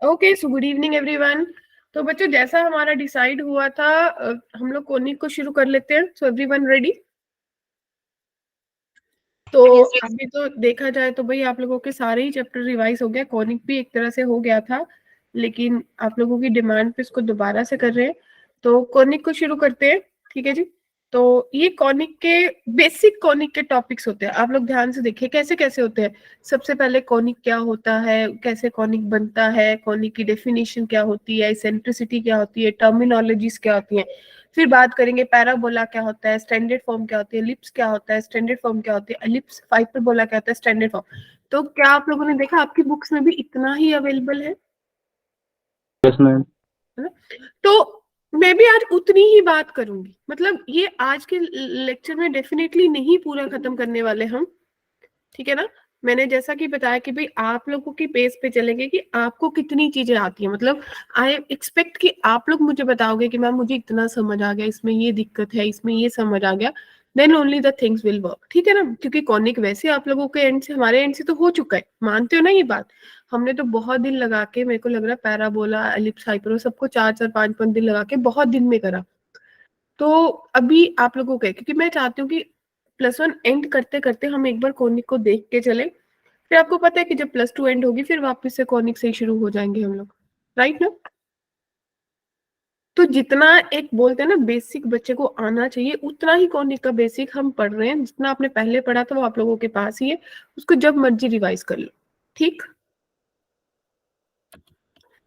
Okay, so good evening everyone. तो बच्चों, जैसा हमारा डिसाइड हुआ था, हम लोग कोनिक को शुरू कर लेते हैं। So everyone ready? तो अभी तो देखा जाए तो भाई आप लोगों के सारे ही चैप्टर रिवाइज हो गया, कोनिक भी एक तरह से हो गया था, लेकिन आप लोगों की डिमांड पे इसको दोबारा से कर रहे हैं। तो कोनिक को शुरू करते हैं, ठीक है जी। तो ये कॉनिक के बेसिक कॉनिक के टॉपिक्स होते हैं, आप लोग ध्यान से देखिए कैसे कैसे होते हैं। सबसे पहले कॉनिक क्या होता है, कैसे कॉनिक बनता है, कॉनिक की डेफिनेशन क्या होती है, इसेंट्रिसिटी क्या होती है, टर्मिनोलॉजीज क्या होती है। फिर बात करेंगे पैराबोला क्या होता है, स्टैंडर्ड फॉर्म क्या होती है, एलिप्स क्या होता है, स्टैंडर्ड फॉर्म क्या होती है, एलिप्स, हाइपरबोला क्या होता है, स्टैंडर्ड फॉर्म। तो क्या आप लोगों ने देखा आपकी बुक्स में भी इतना ही अवेलेबल है? Yes ma'am. तो मैं भी आज उतनी ही बात करूंगी, मतलब ये आज के लेक्चर में डेफिनेटली नहीं पूरा खत्म करने वाले हम, ठीक है ना। मैंने जैसा कि बताया कि भाई आप लोगों की पेस पे चलेंगे कि आपको कितनी चीजें आती है, मतलब आई एक्सपेक्ट कि आप लोग मुझे बताओगे कि मैम मुझे इतना समझ आ गया, इसमें ये दिक्कत है, इसमें ये समझ आ गया, then only the things will work, ठीक है ना। क्योंकि कॉनिक वैसे आप लोगों के एंड से, हमारे एंड से तो हो चुका है, मानते हो ना ये बात। हमने तो बहुत दिन लगा के, मेरे को लग रहा है पैराबोला, एलिप्स, हाइपरबोला सबको 4-4 5-5 दिन लगा के बहुत दिन में करा। तो अभी आप लोगों के, क्योंकि मैं चाहती हूँ कि +1 एंड करते करते हम एक बार कॉनिक को देख के चले, फिर आपको पता है कि जब +2 एंड होगी फिर वापस से कॉनिक से ही शुरू हो जाएंगे हम लोग, राइट ना। तो जितना एक बोलते हैं ना बेसिक बच्चे को आना चाहिए, उतना ही कॉनिक का बेसिक हम पढ़ रहे हैं। जितना आपने पहले पढ़ा था वो आप लोगों के पास ही है, उसको जब मर्जी रिवाइज कर लो, ठीक।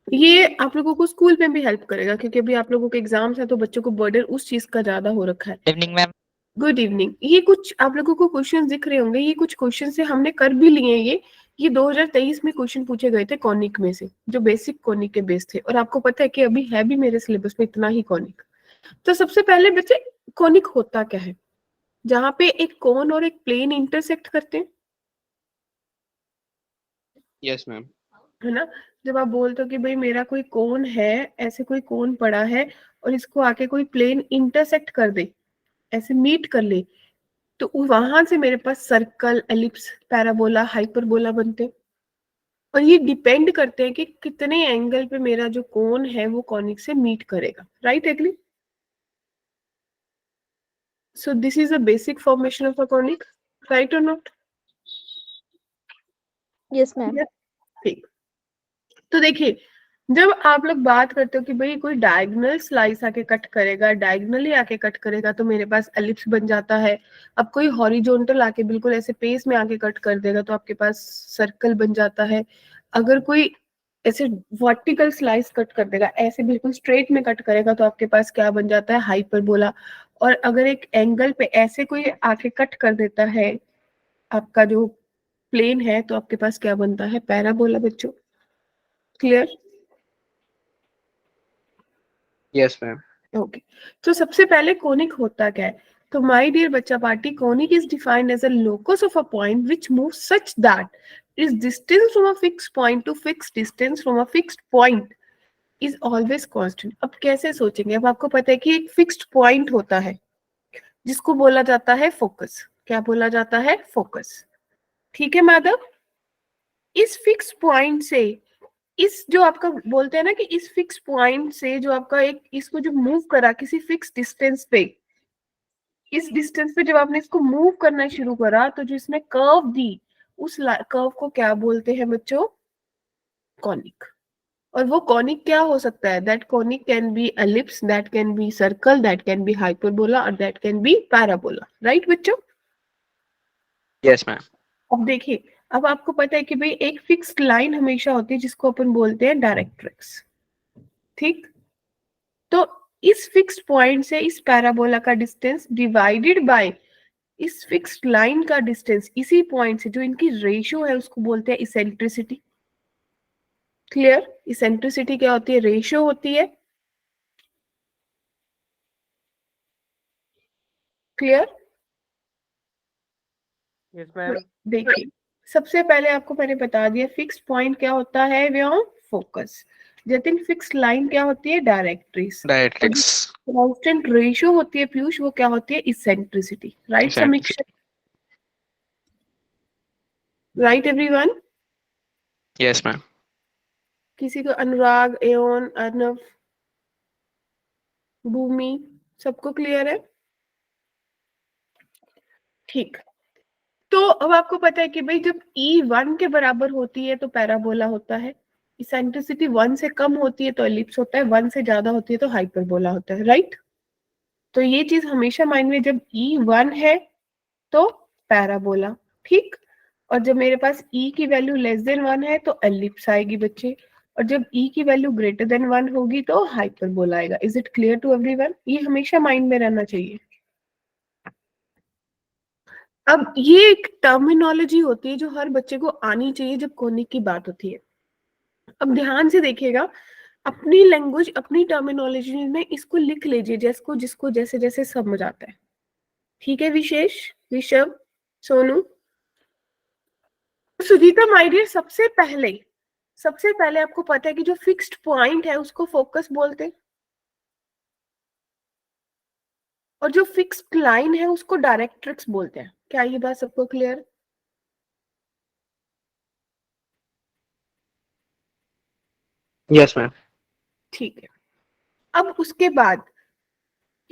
ये आप लोगों को स्कूल में भी हेल्प करेगा, क्योंकि अभी आप लोगों के एग्जाम्स है तो बच्चों को बर्डन उस चीज का ज्यादा हो रखा है। Evening ma'am. Good evening. ये कुछ आप लोगों को क्वेश्चन दिख रहे होंगे, ये कुछ क्वेश्चन से हमने कर भी लिए हैं। ये 2023 में क्वेश्चन पूछे गए थे कॉनिक में से, जो बेसिक कॉनिक के बेस थे, और आपको पता है कि अभी है भी मेरे सिलेबस में इतना ही कॉनिक। तो सबसे पहले बच्चे, कॉनिक होता क्या है? जहां पे एक कोन और एक प्लेन इंटरसेक्ट करते हैं, यस मैम। है ना। जब आप बोलते हो कि भाई मेरा कोई कोन है, ऐसे कोई कोन पड़ा है और इसको आके कोई प्लेन इंटरसेक्ट कर दे, ऐसे मीट कर ले, तो वहां से मेरे पास सर्कल, एलिप्स, पैराबोला, हाइपरबोला बनते हैं। और ये डिपेंड करते हैं कि कितने एंगल पे मेरा जो कोन है वो कॉनिक से मीट करेगा, right agree. So this is a basic formation of a conic, right और नॉट? Yes ma'am. ठीक। तो देखिए, जब आप लोग बात करते हो कि भाई कोई डायगोनल स्लाइस आके कट करेगा, डायगोनली आके कट करेगा, तो मेरे पास एलिप्स बन जाता है। अब कोई हॉरिजॉन्टल आके बिल्कुल ऐसे पेस में आके कट कर देगा तो आपके पास सर्कल बन जाता है। अगर कोई ऐसे वर्टिकल स्लाइस कट कर देगा, ऐसे बिल्कुल स्ट्रेट में कट करेगा, तो आपके पास क्या बन जाता है? हाइपरबोला। और अगर एक एंगल पे ऐसे कोई आके कट कर देता है आपका जो प्लेन है, तो आपके पास क्या बनता है? पैराबोला बच्चों, क्लियर? Yes ma'am. ओके। तो सबसे पहले कोनिक होता क्या है? तो माय डियर बच्चा party, conic is defined as a locus of a point which moves such that is distance from a fixed point to fixed distance from a fixed point is always constant. अब कैसे सोचेंगे? अब आपको पता है कि एक फिक्स्ड पॉइंट होता है जिसको बोला जाता है फोकस। क्या बोला जाता है? फोकस, ठीक है माधव। इस फिक्स पॉइंट से, इस जो आपका बोलते हैं ना कि इस फिक्स पॉइंट से जो आपका एक, इसको जो मूव करा किसी फिक्स डिस्टेंस पे, इस डिस्टेंस पे जब आपने इसको मूव करना शुरू करा, तो जो इसने कर्व दी, उस कर्व को क्या बोलते हैं बच्चों? कॉनिक। और वो कॉनिक क्या हो सकता है? That conic can be ellipse, that can be circle, that can be hyperbola, और that can be parabola, right बच्चों? Yes ma'am. अब देखिए, अब आपको पता है कि भाई एक फिक्स्ड लाइन हमेशा होती है जिसको अपन बोलते हैं डायरेक्ट्रिक्स, ठीक। तो इस फिक्स्ड पॉइंट से इस पैराबोला का डिस्टेंस डिवाइडेड बाय इस फिक्स्ड लाइन का डिस्टेंस, इसी पॉइंट से जो इनकी रेशियो है उसको बोलते हैं इसेंट्रिसिटी, क्लियर। इसेंट्रिसिटी क्या होती है? रेशियो होती है, क्लियर। Yes ma'am. देखिए, सबसे पहले आपको मैंने बता दिया फिक्स्ड पॉइंट क्या होता है, व्योम, फोकस। जतिन, फिक्स्ड लाइन क्या होती है? डायरेक्ट्रिक्स। और डायरेक्ट्रिक्स। कांस्टेंट रेशियो होती है पीयूष, वो क्या होती है? इसेंट्रिसिटी, राइट समीक्षा? Right everyone? Yes ma'am. किसी को अनुराग, एओन, अर्नव, भूमि, सबको क्लियर है? ठीक। तो अब आपको पता है कि भाई जब ई 1 के बराबर होती है तो पैराबोला होता है, इसेंट्रिसिटी 1 से कम होती है तो एलिप्स होता है, 1 से ज्यादा होती है तो हाइपरबोला होता है, राइट? तो ये चीज हमेशा माइंड में, जब ई 1 है तो पैराबोला, ठीक। और जब मेरे पास ई की वैल्यू लेस देन 1 है तो एलिप्स आएगी बच्चे, और जब ई की वैल्यू ग्रेटर देन 1 होगी तो हाइपरबोला आएगा। Is it clear to everyone? ये हमेशा माइंड में रहना चाहिए। अब ये एक टर्मिनोलॉजी होती है जो हर बच्चे को आनी चाहिए जब कोनिक की बात होती है। अब ध्यान से देखिएगा, अपनी लैंग्वेज अपनी टर्मिनोलॉजी में इसको लिख लीजिए जिसको जिसको जैसे जैसे समझ आता है, ठीक है? विशेष, ऋषभ, सोनू, सुजीता माय डियर, सबसे पहले आपको पता है कि जो फिक्स्ड पॉइंट है उसको फोकस बोलते हैं, और जो फिक्स्ड लाइन है उसको डायरेक्ट्रिक्स बोलते हैं। क्या ये बात सबको क्लियर? Yes, ma'am. ठीक है। अब उसके बाद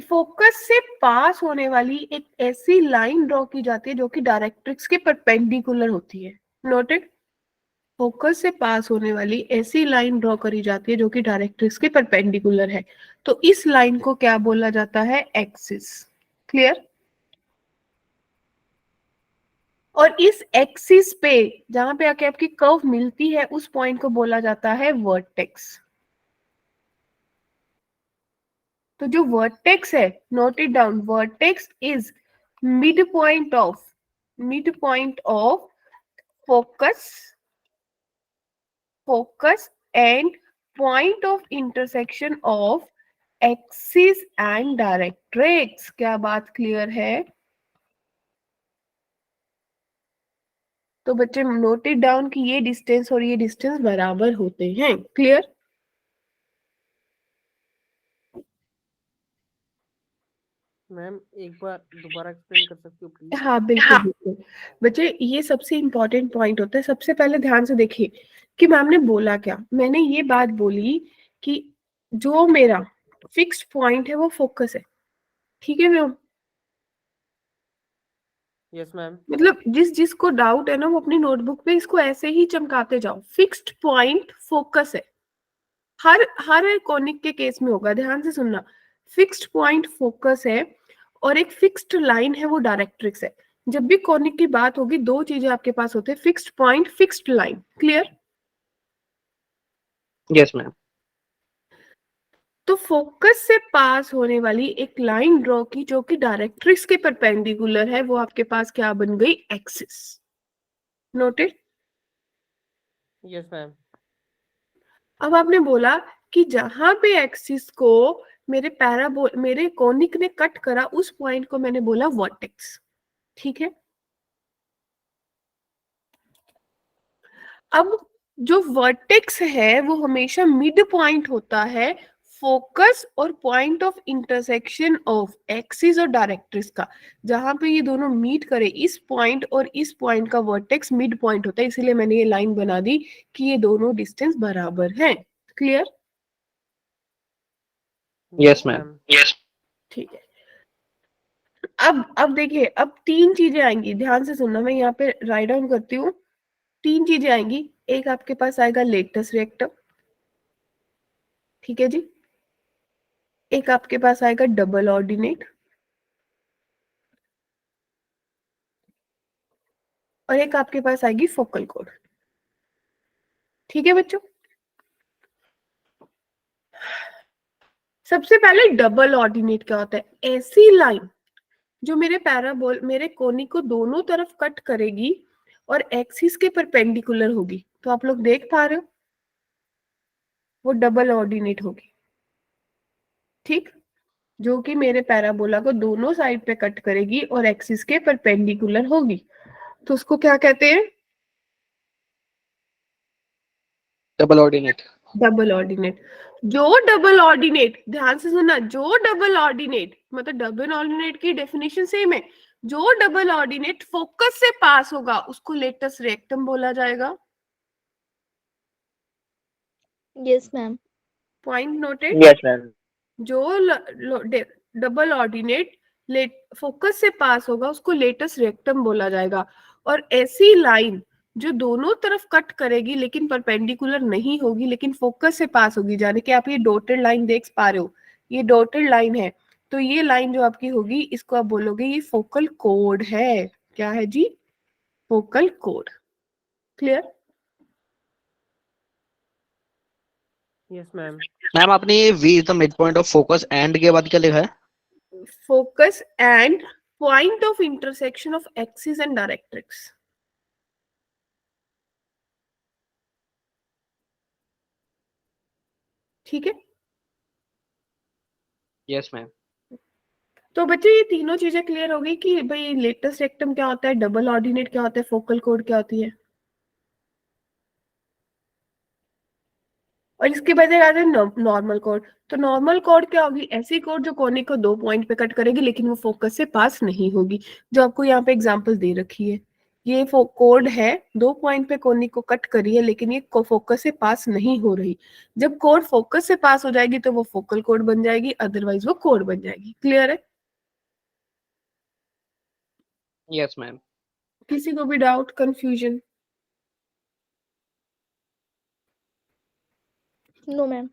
फोकस से पास होने वाली एक ऐसी लाइन ड्रॉ की जाती है जो कि डायरेक्ट्रिक्स के परपेंडिकुलर होती है। नोटेड? फोकस से पास होने वाली ऐसी लाइन ड्रॉ करी जाती है जो कि डायरेक्ट्रिक्स के परपेंडिकुलर है, तो इस लाइन को क्या बोला जाता है? एक्सिस। क्लियर? और इस एक्सिस पे जहां पे आके आपकी कर्व मिलती है उस पॉइंट को बोला जाता है वर्टेक्स। तो जो वर्टेक्स है, note it down, vertex is mid point of focus and point of intersection of axis and directrix. क्या बात क्लियर है? तो बच्चे नोट इट डाउन कि ये डिस्टेंस और ये डिस्टेंस बराबर होते हैं। क्लियर? मैम एक बार दोबारा एक्सप्लेन कर सकती हो प्लीज? हाँ बिल्कुल बिल्कुल बच्चे, ये सबसे इंपॉर्टेंट पॉइंट होता है। सबसे पहले ध्यान से देखिए कि मैम ने बोला क्या। मैंने ये बात बोली कि जो मेरा फिक्स्ड पॉइंट है वो फोकस है, ठीक है मैम? Yes ma'am. मतलब जिस जिसको डाउट है ना वो अपनी नोटबुक पे इसको ऐसे ही चमकाते जाओ, फिक्स्ड पॉइंट फोकस है। हर कोनिक के केस में होगा, ध्यान से सुनना। फिक्स्ड पॉइंट फोकस है और एक फिक्स्ड लाइन है वो डायरेक्ट्रिक्स है। जब भी कोनिक की बात होगी दो चीजें आपके पास होते हैं, fixed point, fixed line. Clear? Yes ma'am. तो फोकस से पास होने वाली एक लाइन ड्रॉ की जो कि डायरेक्ट्रिक्स के परपेंडिकुलर है, वो आपके पास क्या बन गई? एक्सिस। नोटेड? Yes ma'am. अब आपने बोला कि जहां पे एक्सिस को मेरे कोनिक ने कट करा उस पॉइंट को मैंने बोला वर्टेक्स, ठीक है? अब जो वर्टेक्स है वो हमेशा मिड पॉइंट होता है फोकस और point of intersection of axis और डायरेक्ट्रिक्स का। जहां पे ये दोनों मीट करे, इस पॉइंट और इस पॉइंट का वर्टेक्स मिड पॉइंट होता है, इसीलिए मैंने ये लाइन बना दी कि ये दोनों डिस्टेंस बराबर हैं। क्लियर? Yes ma'am. यस, ठीक है। अब देखिए, अब तीन चीजें आएंगी, ध्यान से सुनना, मैं यहाँ पे राइट डाउन करती हूँ। तीन चीजें आएंगी। एक आपके पास आएगा लेटस रिएक्टर, ठीक है जी। एक आपके पास आएगा डबल ऑर्डिनेट, और एक आपके पास आएगी फोकल कोड, ठीक है बच्चों? सबसे पहले डबल ऑर्डिनेट क्या होता है? ऐसी लाइन जो मेरे कोनिक को दोनों तरफ कट करेगी और एक्सिस के परपेंडिकुलर होगी। तो आप लोग देख पा रहे हो, वो डबल ऑर्डिनेट होगी, ठीक? जो कि मेरे पैराबोला को दोनों साइड पे कट करेगी और एक्सिस के परपेंडिकुलर होगी। तो उसको क्या कहते हैं? Double ordinate. Double ordinate. जो डबल ऑर्डिनेट, ध्यान से सुनना, जो डबल ऑर्डिनेट, मतलब डबल ऑर्डिनेट की डेफिनेशन सेम है। जो डबल ऑर्डिनेट फोकस से पास होगा उसको लेटस रेक्टम बोला जाएगा। Yes, ma'am. Point noted. Yes, ma'am. जो डबल ऑर्डिनेट फोकस से पास होगा उसको लेटस रेक्टम बोला जाएगा। और ऐसी लाइन जो दोनों तरफ कट करेगी लेकिन परपेंडिकुलर नहीं होगी लेकिन फोकस से पास होगी, जाने कि आप ये डॉटेड लाइन देख पा रहे हो, ये डॉटेड लाइन है, तो ये लाइन जो आपकी होगी इसको आप बोलोगे ये फोकल कोड है। क्या है जी? फोकल कोड। क्लियर? Yes ma'am. मैम आपने ये V is the mid point of focus and के बाद क्या लिखा है? Focus and point of intersection of axis and directrix. ठीक है? Yes ma'am. तो बच्चे ये तीनों चीजें क्लियर हो गई कि भाई लेटेस्ट रेक्टम क्या होता है, डबल ऑर्डिनेट क्या होता है, फोकल कोड क्या होती है। और इसके बाद आते हैं नॉर्मल कोड। तो नॉर्मल कोड क्या होगी? ऐसी कोड जो कोनिक को 2 पॉइंट पे कट करेगी लेकिन वो फोकस से पास नहीं होगी, जो आपको यहाँ पे एग्जांपल दे रखी है। ये कोड है, 2 पॉइंट पे कोनिक को कट करी है लेकिन ये फोकस से पास नहीं हो रही। जब कोड फोकस से पास हो जाएगी तो वो फोकल कोड बन जाएगी, अदरवाइज वो कोड बन जाएगी। क्लियर है? Yes ma'am. किसी को भी डाउट, कंफ्यूजन? No, ma'am.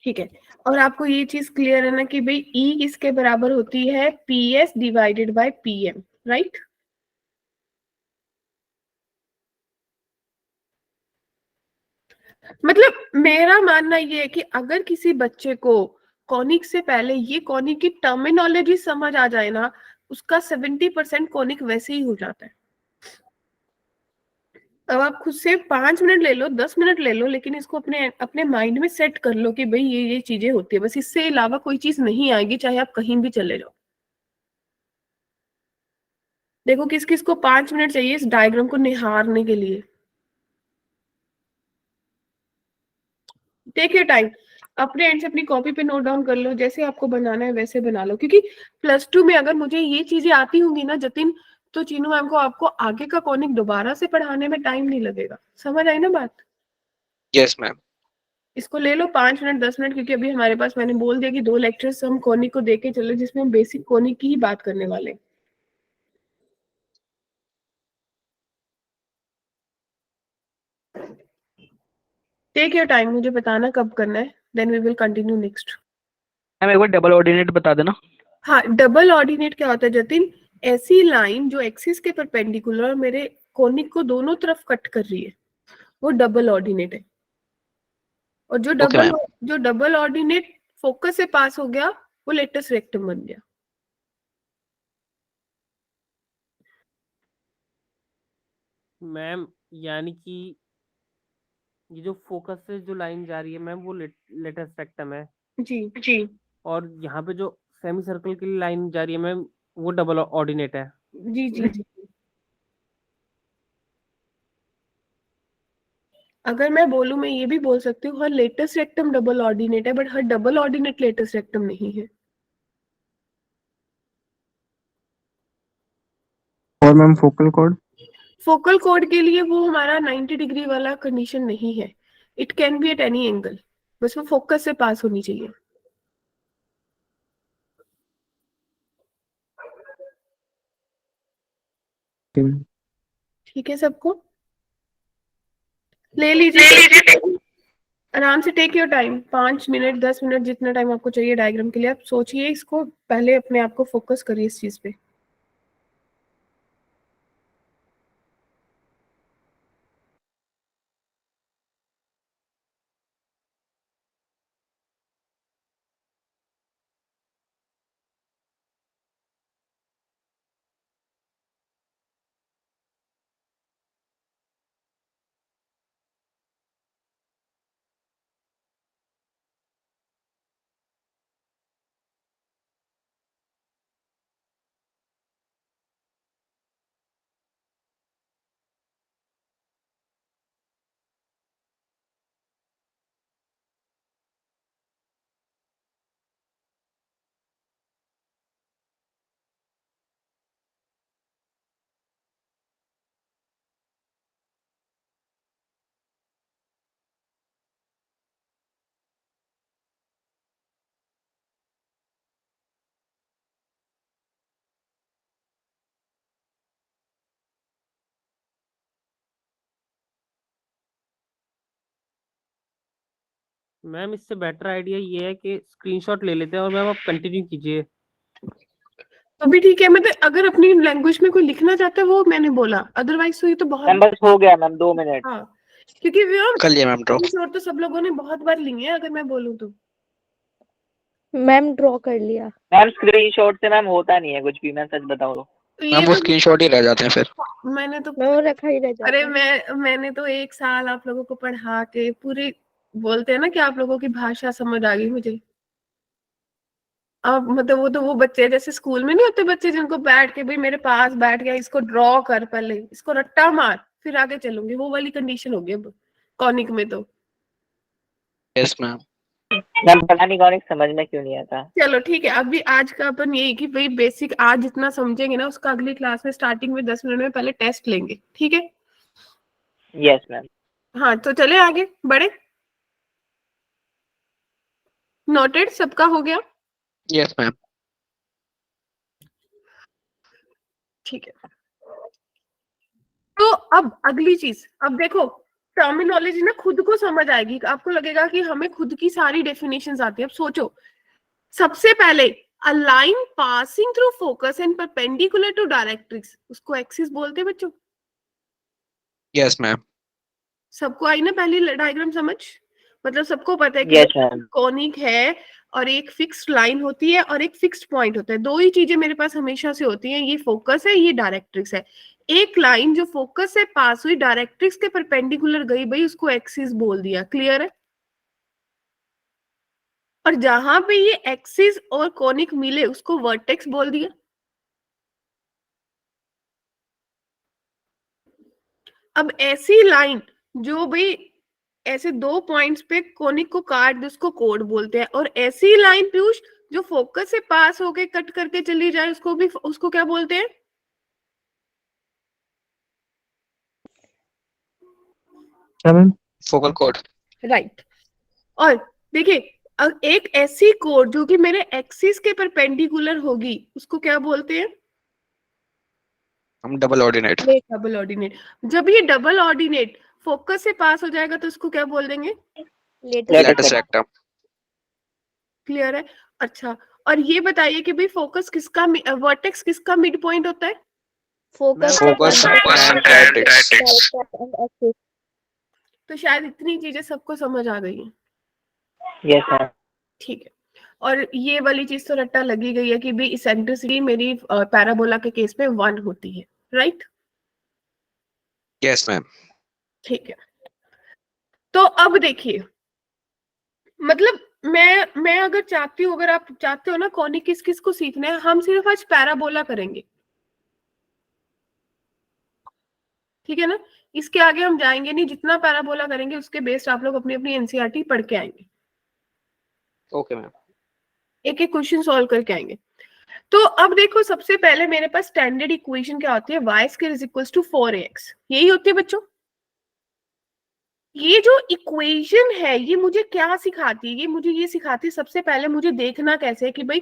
ठीक है। और आपको ये चीज क्लियर है ना कि भाई ई किसके बराबर होती है? P S divided by P M, right? मतलब मेरा मानना ये है कि अगर किसी बच्चे को कॉनिक से पहले ये कॉनिक की टर्मिनोलॉजी समझ आ जाए ना, उसका 70% कॉनिक वैसे ही हो जाता है। अब आप खुद से 5 मिनट ले लो, 10 मिनट ले लो, लेकिन इसको अपने अपने माइंड में सेट कर लो कि भाई ये चीजें होती है, बस इससे अलावा कोई चीज नहीं आएगी चाहे आप कहीं भी चले जाओ। देखो किस किस को 5 मिनट चाहिए इस डायग्राम को निहारने के लिए। टेक योर टाइम, अपने एंड से अपनी कॉपी पे नोट डाउन कर लो, जैसे आपको बनाना है वैसे बना लो, क्योंकि +2 में अगर मुझे ये चीजें आती होंगी ना जतिन, तो चीनू मैम को आपको आगे का कॉनिक दोबारा से पढ़ाने में टाइम नहीं लगेगा। समझ आई ना बात? Yes ma'am. इसको ले लो 5 मिनट 10 मिनट, क्योंकि अभी हमारे पास, मैंने बोल दिया कि 2 लेक्चर्स हम कॉनिक को देके चलो जिसमें हम बेसिक कॉनिक की ही बात करने वाले हैं। टेक योर टाइम, मुझे बताना कब करना है, then we will continue next. Ma'am एक बार डबल ऑर्डिनेट बता देना। हाँ, डबल ऑर्डिनेट क्या होता है जतिन? ऐसी लाइन जो एक्सिस के परपेंडिकुलर मेरे कोनिक को दोनों तरफ कट कर रही है, वो डबल ऑर्डिनेट है। और ओके मैम। जो डबल ऑर्डिनेट फोकस से पास हो गया वो लेटेस्ट रेक्टम बन गया। मैम यानी कि ये जो फोकस से जो लाइन जा रही है मैम वो लेटेस्ट रेक्टम है, जी जी। और यहाँ पे जो सेमी सर्कल की लाइन जा रही है मैम वो डबल ऑर्डिनेट है। जी जी जी। अगर मैं बोलूं, मैं ये भी बोल सकती हूँ हर लेटेस्ट रेक्टम डबल ऑर्डिनेट है, but her double ordinate latus rectum नहीं है। और ma'am focal cord? Focal code के लिए वो हमारा 90 डिग्री वाला कंडीशन नहीं है, it can be at any angle, बस वो फोकस से पास होनी चाहिए। ठीक है सबको? ले लीजिए आराम से, take your time, 5 minute 10 minute जितना टाइम आपको चाहिए डायग्राम के लिए। आप सोचिए इसको, पहले अपने आप को फोकस करिए इस चीज पे। मैम इससे बेटर आइडिया ये है कि स्क्रीनशॉट ले लेते हैं और मैम आप कंटिन्यू कीजिए। तो भी ठीक है, मतलब अगर अपनी लैंग्वेज में कोई लिखना चाहता है वो मैंने बोला, अदरवाइज तो ये तो बहुत मैम बस हो गया मैम 2 मिनट। हाँ, क्योंकि कर लिया मैम ड्रॉ। स्क्रीनशॉट तो सब लोगों ने बहुत बार लिए हैं अगर मैं बोलूँ तो। मैम ड्रॉ कर लिया। मैम स्क्रीनशॉट से मैम होता नहीं है कुछ भी, मैं सच बताऊँ तो। तो ये मैम वो स्क्रीनशॉट ही रह जाते हैं फिर। मैंने तो मैं वो रखा ही रह जाता अरे है। मैंने तो 1 साल आप लोगों को पढ़ा के पूरी, बोलते हैं ना कि आप लोगों की भाषा समझ आ गई मुझे। अब मतलब वो तो वो बच्चे जैसे स्कूल में नहीं होते बच्चे जिनको बैठ के भाई मेरे पास बैठ गया, इसको ड्रॉ कर, पहले इसको रट्टा मार फिर आगे चलूंगी, वो वाली कंडीशन होगी अब कॉनिक में तो। Yes ma'am. मैम पता नहीं कौन समझ में क्यों नहीं आता। चलो ठीक है, अभी आज का अपन यही कि भाई बेसिक आज जितना समझेंगे ना उसका अगली क्लास में स्टार्टिंग में 10 मिनट में पहले टेस्ट लेंगे, ठीक है? Yes ma'am. हाँ तो चले आगे बढ़े। नोटेड, सबका हो गया? Yes ma'am. ठीक है, तो अब अगली चीज, अब देखो टर्मिनोलॉजी ना खुद को समझ आएगी, आपको लगेगा कि हमें खुद की सारी डेफिनेशंस आती है। अब सोचो, सबसे पहले a line passing through focus and perpendicular to directrix, उसको एक्सिस बोलते हैं बच्चों। Yes ma'am. सबको आई ना पहली डायग्राम समझ? मतलब सबको पता है यस कि मैम। कॉनिक है और एक फिक्स्ड लाइन होती है और एक फिक्स्ड पॉइंट होता है, दो ही चीजें मेरे पास हमेशा से होती हैं, ये फोकस है, ये डायरेक्ट्रिक्स है। एक लाइन जो फोकस से पास हुई डायरेक्ट्रिक्स के परपेंडिकुलर गई भाई उसको एक्सिस बोल दिया, क्लियर है? और जहां पे ये एक्सिस और कॉनिक मिले उसको वर्टेक्स बोल दिया। अब ऐसी लाइन जो भाई ऐसे दो पॉइंट्स पे कोनिक को काट दे उसको कोड बोलते हैं, और ऐसी लाइन पीयूष जो फोकस से पास होके कट करके चली जाए उसको क्या बोलते हैं? क्या मैम? Focal cord. राइट। और देखिए एक ऐसी कोड जो कि मेरे एक्सिस के परपेंडिकुलर होगी उसको क्या बोलते हैं? हम डबल ऑर्डिनेट। Double ordinate. जब ये डबल ऑर्डिनेट फोकस से पास हो जाएगा तो उसको क्या बोल देंगे? Latus rectum. क्लियर है? अच्छा, और ये बताइए कि भाई फोकस किसका, वर्टेक्स किसका मिड पॉइंट होता है? Focus focus and directrix. तो शायद इतनी चीजें सबको समझ आ गई हैं। Yes ma'am. ठीक है, और ये वाली चीज तो रट्टा लगी गई है कि भाई इसेंट्रिसिटी मेरी पैराबोला के केस में 1 होती है, राइट? Yes ma'am. ठीक है, तो अब देखिए, मतलब मैं अगर चाहती हूँ, अगर आप चाहते हो ना कॉनिक किस किस को सीखना है, हम सिर्फ आज पैराबोला करेंगे, ठीक है ना? इसके आगे हम जाएंगे नहीं, जितना पैराबोला करेंगे उसके बेस्ड आप लोग अपनी अपनी एनसीईआरटी पढ़ के आएंगे, ओके मैम। एक एक क्वेश्चन सॉल्व करके आएंगे। तो अब देखो सबसे पहले मेरे पास स्टैंडर्ड इक्वेशन क्या होती है? y square is equals to 4ax, यही होती है बच्चों। ये जो इक्वेशन है ये मुझे क्या सिखाती है? ये मुझे ये सिखाती है सबसे पहले मुझे देखना कैसे है कि भाई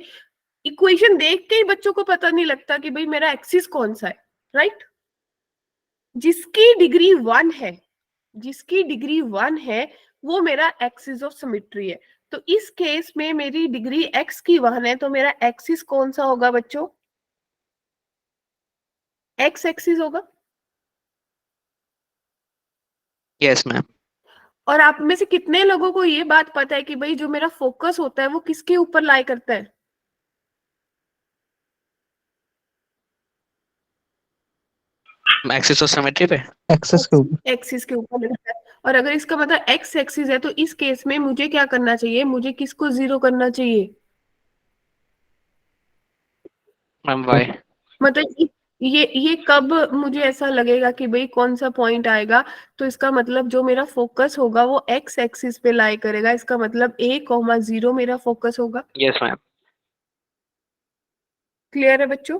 इक्वेशन देख के ही बच्चों को पता नहीं लगता कि भाई मेरा एक्सिस कौन सा है, राइट? जिसकी डिग्री 1 है, जिसकी डिग्री 1 है वो मेरा एक्सिस ऑफ सिमेट्री है। तो इस केस में मेरी डिग्री x की 1 है तो मेरा एक्सिस कौन सा होगा बच्चों? x एक्सिस होगा। Yes ma'am. और आप में से कितने लोगों को ये बात पता है कि भाई जो मेरा फोकस होता है वो किसके ऊपर लाई करता है? एक्सिस ऑफ सिमेट्री पे। एक्सेस के ऊपर। एक्सिस के ऊपर लगता है। और अगर इसका मतलब एक्स एक्सिस है तो इस केस में मुझे क्या करना चाहिए? मुझे किसको 0 करना चाहिए? Ma'am Y. मतलब ये कब मुझे ऐसा लगेगा कि भाई कौन सा पॉइंट आएगा? तो इसका मतलब जो मेरा फोकस होगा वो एक्स एक्सिस पे लाई करेगा, इसका मतलब a,0 मेरा फोकस होगा। Yes ma'am. क्लियर है बच्चों?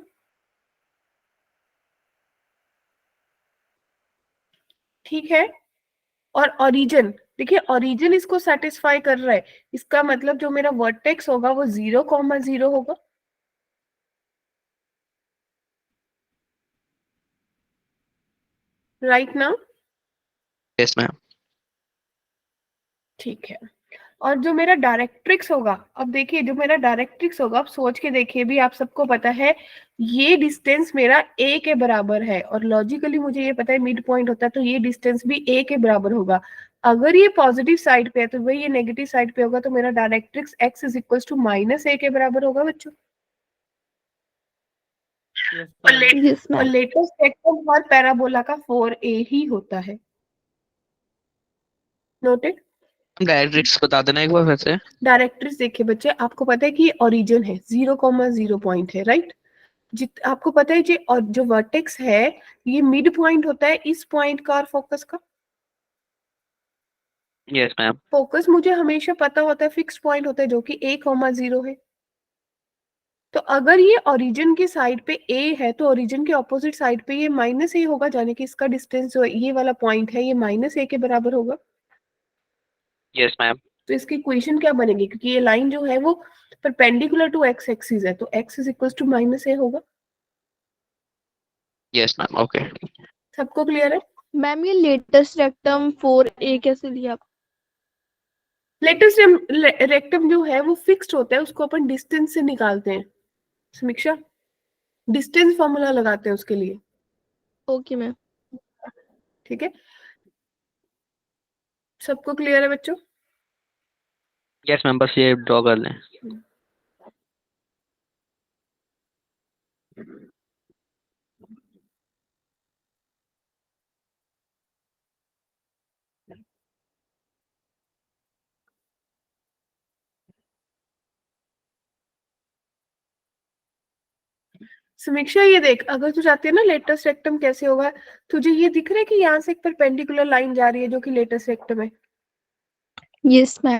ठीक है। और ओरिजिन, देखिए ओरिजिन इसको सेटिस्फाई कर रहा है, इसका मतलब जो मेरा वर्टेक्स होगा वो 0,0 होगा। राइट ना? Yes ma'am. ठीक है, और जो मेरा डायरेक्ट्रिक्स होगा, अब देखिए जो मेरा डायरेक्ट्रिक्स होगा, अब सोच के देखिए भी, आप सबको पता है ये डिस्टेंस मेरा a के बराबर है, और लॉजिकली मुझे ये पता है मिड पॉइंट होता है, तो ये डिस्टेंस भी a के बराबर होगा। अगर ये पॉजिटिव साइड पे है तो वही ये नेगेटिव साइड पे होगा, तो मेरा directrix x is equal to -a के बराबर होगा बच्चों। यस और मैम। यस और मैम। लेटेस्ट सेक्टर हर पैराबोला का 4a ही होता है। नोटेड। डायरेक्ट्रिक्स बता देना एक बार फिर से। डायरेक्ट्रिक्स देखिए बच्चे, आपको पता है कि ये ओरिजिन है, 0,0 पॉइंट है, राइट। आपको पता है जी, और जो वर्टेक्स है ये मिड पॉइंट होता है इस पॉइंट का और फोकस का। Yes ma'am. फोकस मुझे हमेशा पता होता है फिक्स पॉइंट होता है जो कि a,0 है। तो अगर ये ओरिजिन की साइड पे a है तो ओरिजिन के ऑपोजिट साइड पे ये -a होगा, यानी कि इसका डिस्टेंस जो ये वाला पॉइंट है ये -a के बराबर होगा। Yes ma'am. तो इसकी इक्वेशन क्या बनेगी, क्योंकि ये लाइन जो है वो परपेंडिकुलर टू x एक्सिस है, तो x is equal to -a होगा। Yes ma'am. ओके। सबको क्लियर है? मैम ये लेटेस्ट रेक्टम 4a कैसे लिया? लेटेस्ट रेक्टम जो है वो फिक्स्ड होता है, उसको अपन डिस्टेंस से निकालते हैं। समीक्षा, डिस्टेंस फॉर्मूला लगाते हैं उसके लिए, ओके मैम। ठीक है। सबको क्लियर है बच्चों? यस मैम, बस ये ड्रॉ कर लें। समीक्षा ये देख, अगर तू चाहती है ना लेटेस्ट रेक्टम कैसे होगा, तुझे ये दिख रहा है कि यहाँ से एक परपेंडिकुलर लाइन जा रही है जो कि लेटेस्ट रेक्टम है। Yes ma'am.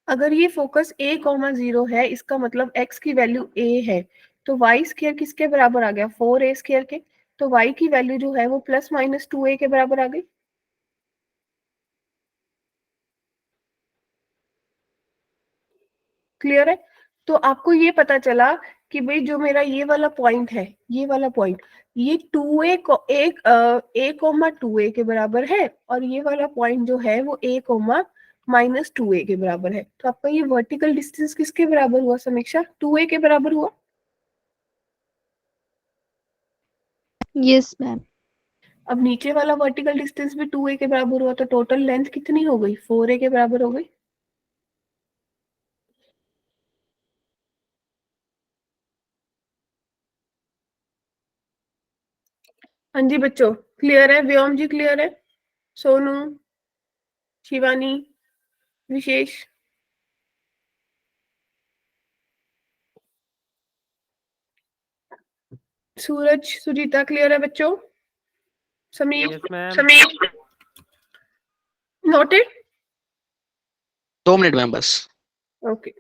अगर ये फोकस a,0 है, इसका मतलब x की वैल्यू a है, तो y स्क्वायर किसके बराबर आ गया, 4a स्क्वायर के। तो y की वैल्यू जो है वो ±2a के बराबर आ गई। क्लियर है? तो आपको ये पता चला कि भाई जो मेरा ये वाला पॉइंट है, ये वाला पॉइंट, ये 2a को a,2a के बराबर है, और ये वाला पॉइंट जो है वो a,-2a के बराबर है। तो आपका ये वर्टिकल डिस्टेंस किसके बराबर हुआ समीक्षा, 2a के बराबर हुआ। Yes ma'am. अब नीचे वाला वर्टिकल डिस्टेंस भी 2a के बराबर हुआ, तो टोटल लेंथ कितनी हो गई, 4a के बराबर हो गई। हाँ जी बच्चों, क्लियर है? व्योम जी क्लियर है? सोनू, शिवानी, विशेष, सूरज, सुजीता क्लियर है बच्चों? Sameer, yes ma'am. Sameer noted? 2 minute ma'am बस। ओके।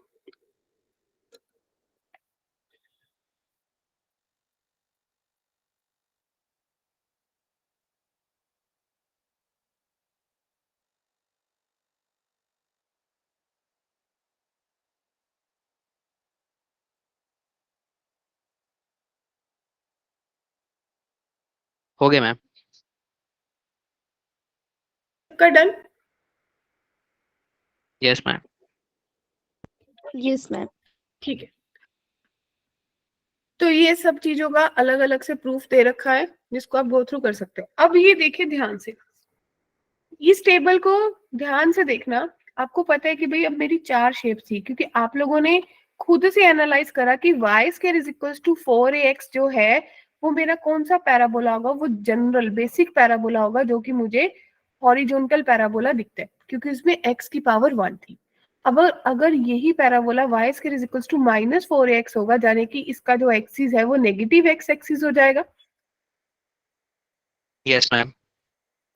हो गया मैम। का done? Yes ma'am. Yes ma'am. ठीक है। तो ये सब चीजों का अलग अलग से प्रूफ दे रखा है जिसको आप गो थ्रू कर सकते हो। अब ये देखिए ध्यान से, इस टेबल को ध्यान से देखना। आपको पता है कि भाई अब मेरी 4 शेप थी, क्योंकि आप लोगों ने खुद से एनालाइज करा कि y square is equal to 4ax जो है वो मेरा कौन सा पैराबोला होगा, वो जनरल बेसिक पैराबोला होगा जो कि मुझे हॉरिजॉन्टल पैराबोला दिखता है, क्योंकि उसमें x की पावर 1 थी। अब अगर यही parabola y square is equal to -4ax होगा, यानी कि इसका जो एक्सिस है वो नेगेटिव x एक्सिस हो जाएगा। Yes ma'am.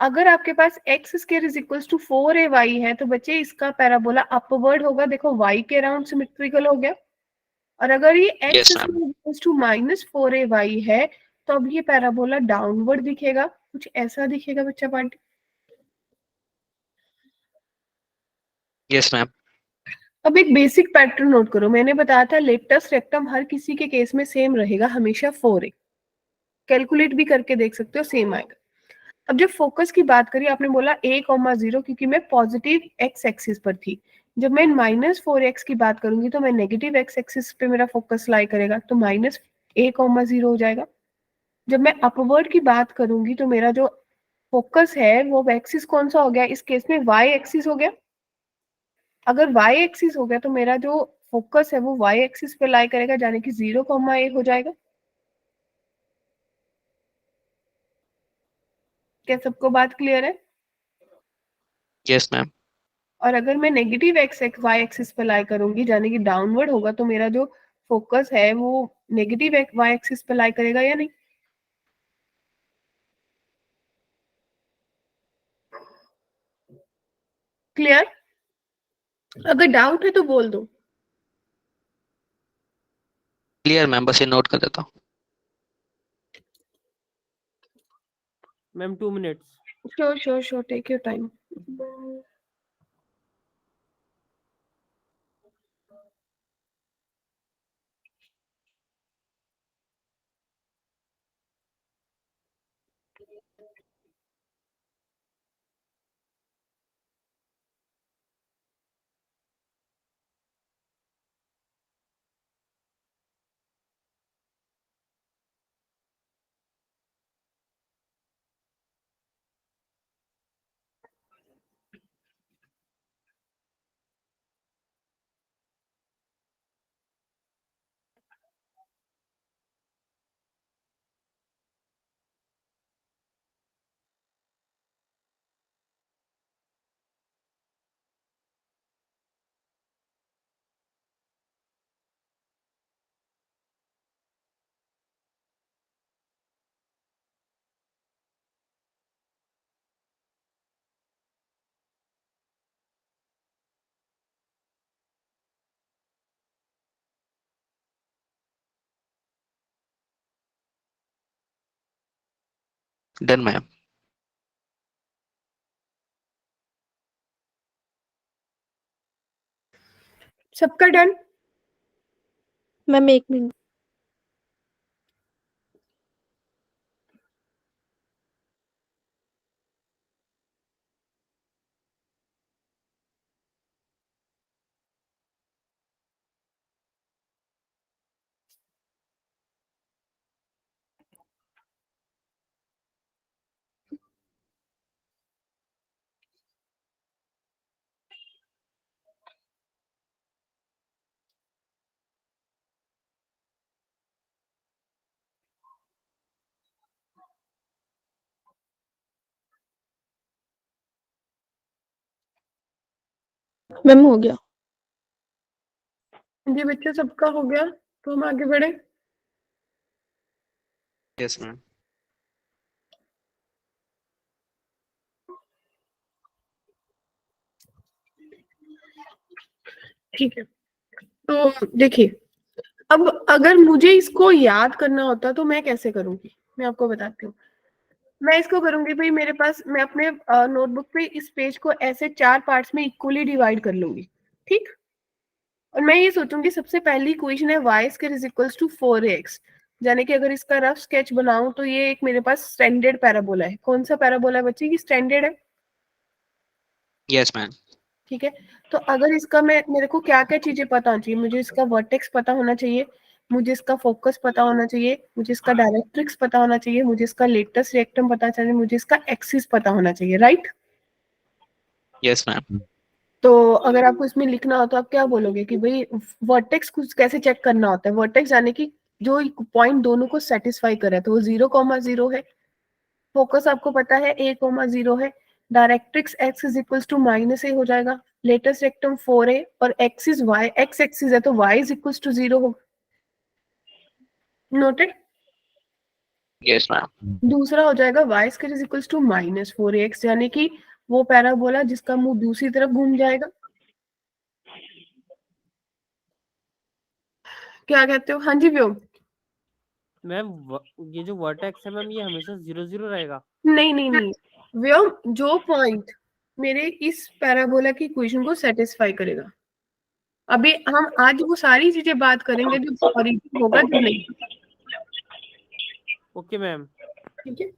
अगर आपके पास x square is equal to 4ay है तो बच्चे इसका पैराबोला अपवर्ड होगा, देखो y के अराउंड सिमेट्रिकल हो गया। और अगर ये x yes square ma'am. Is equal to -4ay है तो अब ये पैराबोला डाउनवर्ड दिखेगा, कुछ ऐसा दिखेगा बच्चा पार्टी। Yes ma'am. अब एक बेसिक पैटर्न नोट करो, मैंने बताया था लेटेस्ट रेक्टम हर किसी के केस में सेम रहेगा हमेशा 4a। कैलकुलेट भी करके देख सकते हो, सेम आएगा। अब जब फोकस की बात करी, आपने बोला a,0 क्योंकि मैं पॉजिटिव x एक्सिस पर थी, जब मैं -4x की बात करूंगी तो मैं नेगेटिव x एक्सिस पे मेरा फोकस लाई करेगा, तो -a,0 हो जाएगा। जब मैं अपवर्ड की बात करूंगी तो मेरा जो फोकस है वो एक्सिस कौन सा हो गया, इस केस में y एक्सिस हो गया। अगर y एक्सिस हो गया तो मेरा जो फोकस है वो y एक्सिस पे लाई करेगा, यानी कि 0,a हो जाएगा। क्या सबको बात क्लियर है? Yes ma'am. और अगर मैं नेगेटिव एक्स वाई एक्सिस पे लाई करूंगी, यानी कि डाउनवर्ड होगा, तो मेरा जो फोकस है वो नेगेटिव वाई एक्सिस पे लाई करेगा या नहीं? क्लियर? अगर डाउट है तो बोल दो। क्लियर मैम, बस ये नोट कर देता हूँ। Ma'am 2 minutes. Sure sure sure, take your time. Done ma'am. सबका डन? Ma'am 1 minute. मैम हो गया। जी बच्चे, सबका हो गया, तो हम आगे बढ़े। Yes ma'am. ठीक है, तो देखिए, अब अगर मुझे इसको याद करना होता तो मैं कैसे करूंगी, मैं आपको बताती हूँ। मैं इसको करूंगी भाई, मेरे पास, मैं अपने नोटबुक पे इस पेज को ऐसे 4 पार्ट्स में इक्वली डिवाइड कर लूंगी, ठीक। और मैं ये सोचूंगी सबसे पहली इक्वेशन है y square is equals to 4x, यानी कि अगर इसका रफ स्केच बनाऊं तो ये एक मेरे पास स्टैंडर्ड पैराबोला है। कौन सा पैराबोला है बच्चे? ये स्टैंडर्ड है, यस मैम। ठीक है। तो अगर इसका मेरे को क्या क्या चीजें पता होनी चाहिए, मुझे इसका वर्टेक्स पता होना चाहिए, मुझे इसका फोकस पता होना चाहिए, मुझे इसका डायरेक्ट्रिक्स पता होना चाहिए, मुझे इसका लेटेस्ट रिएक्टम पता चाहिए, मुझे इसका एक्सिस पता होना चाहिए, राइट। Yes ma'am. तो अगर आपको इसमें लिखना हो तो आप क्या बोलोगे कि भाई वर्टेक्स कुछ कैसे चेक करना होता है? वर्टेक्स यानी कि जो पॉइंट दोनों को सेटिस्फाई करे, तो वो 0,0 है। फोकस आपको पता है a,0 है। Directrix x is equals to -a हो जाएगा। लेटेस्ट रेक्टम 4a और एक्सिस y, x एक्सिस है तो y इज इक्वल्स टू 0 होगा। नोटेड? Yes ma'am. दूसरा हो जाएगा y square is equals to -4ax, यानी कि वो पैराबोला जिसका मुंह दूसरी तरफ घूम जाएगा। क्या कहते हो? हाँ जी व्योम। मैम ये जो वर्टेक्स है मैम, ये हमेशा 0 रहेगा? नहीं नहीं नहीं व्योम, जो पॉइंट मेरे इस पैराबोला की इक्वेशन को सेटिस्फाई करेगा। अभी हम आज वो सारी चीजें बात करेंगे जो ओरिजिन होगा, जो नहीं। Okay ma'am. ठीक है,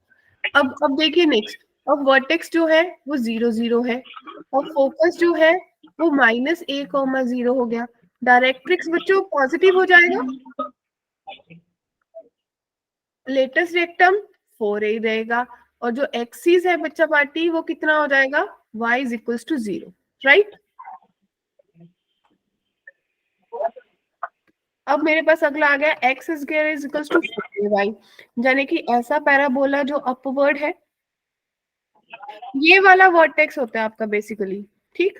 अब देखिए नेक्स्ट। अब वर्टेक्स जो है वो 0,0 है, और फोकस जो है वो -a,0 हो गया। डायरेक्ट्रिक्स बच्चों पॉजिटिव हो जाएगा, लेटेस्ट रेक्टम 4a रहेगा, और जो एक्सिस है बच्चा पार्टी वो कितना हो जाएगा, y is equals to 0, right. अब मेरे पास अगला आ गया x square is equals to 4ay, यानी कि ऐसा पैराबोला जो अपवर्ड है, ये वाला वर्टेक्स होता है आपका बेसिकली, ठीक।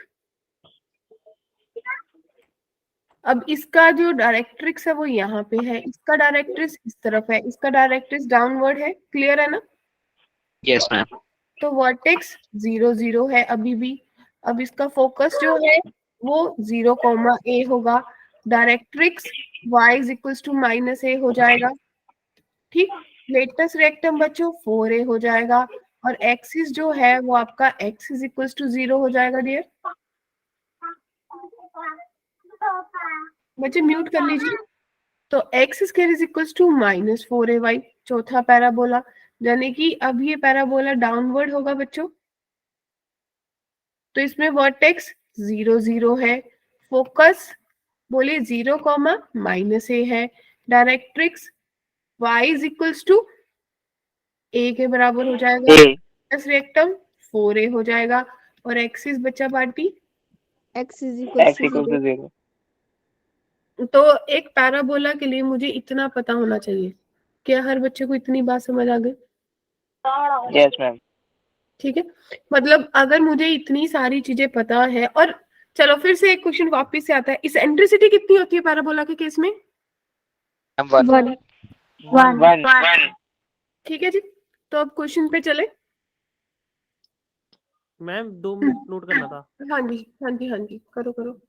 अब इसका जो डायरेक्ट्रिक्स है वो यहाँ पे है, इसका डायरेक्ट्रिक्स इस तरफ है, इसका डायरेक्ट्रिक्स डाउनवर्ड है, क्लियर है ना। Yes ma'am. तो वर्टेक्स 0 0 है अभी भी। अब इसका फोकस जो है वो 0,a होगा, directrix y is equals to -a हो जाएगा, ठीक। लेटेस्ट रेक्टम बच्चों 4a हो जाएगा, और एक्सिस जो है वो आपका x इज इक्वल्स टू 0 हो जाएगा डियर। बच्चे म्यूट कर लीजिए। तो x square is equals to -4ay, चौथा पैराबोला, यानी कि अब ये पैराबोला डाउनवर्ड होगा बच्चों। तो इसमें वर्टेक्स 0 0 है, फोकस बोलिए 0,-a है, directrix y is equals to a के बराबर हो जाएगा, प्लस रेक्टम 4a हो जाएगा, और एक्सिस बच्चा पार्टी x इज इक्वल टू 0। तो एक पैराबोला के लिए मुझे इतना पता होना चाहिए। क्या हर बच्चे को इतनी बात समझ आ गई? Yes ma'am. ठीक है, मतलब अगर मुझे इतनी सारी चीजें पता है, और चलो फिर से एक क्वेश्चन वापस से आता है, इस एंट्रिसिटी कितनी होती है पैराबोला के केस में? 1 1 ठीक है जी, तो अब क्वेश्चन पे चले। मैम 2 मिनट नोट करना था। हाँ जी हाँ जी हाँ जी, करो करो।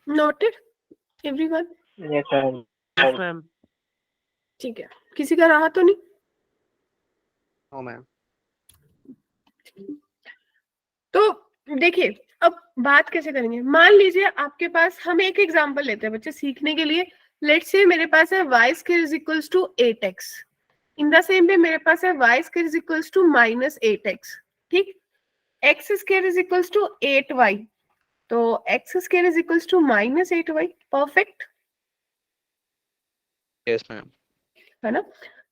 Noted everyone? Yes ma'am. Yes ma'am. ठीक है, किसी का रहा तो नहीं? No ma'am. तो देखिए अब बात कैसे करेंगे। मान लीजिए आपके पास, हम एक एग्जांपल लेते हैं बच्चे सीखने के लिए। लेट्स से मेरे पास है y square is equals to 8x, in the same way मेरे पास है y square is equals to -8x, ठीक। x square is equals to 8y, तो x square is equals to -8y, perfect yes ma'am. है ना।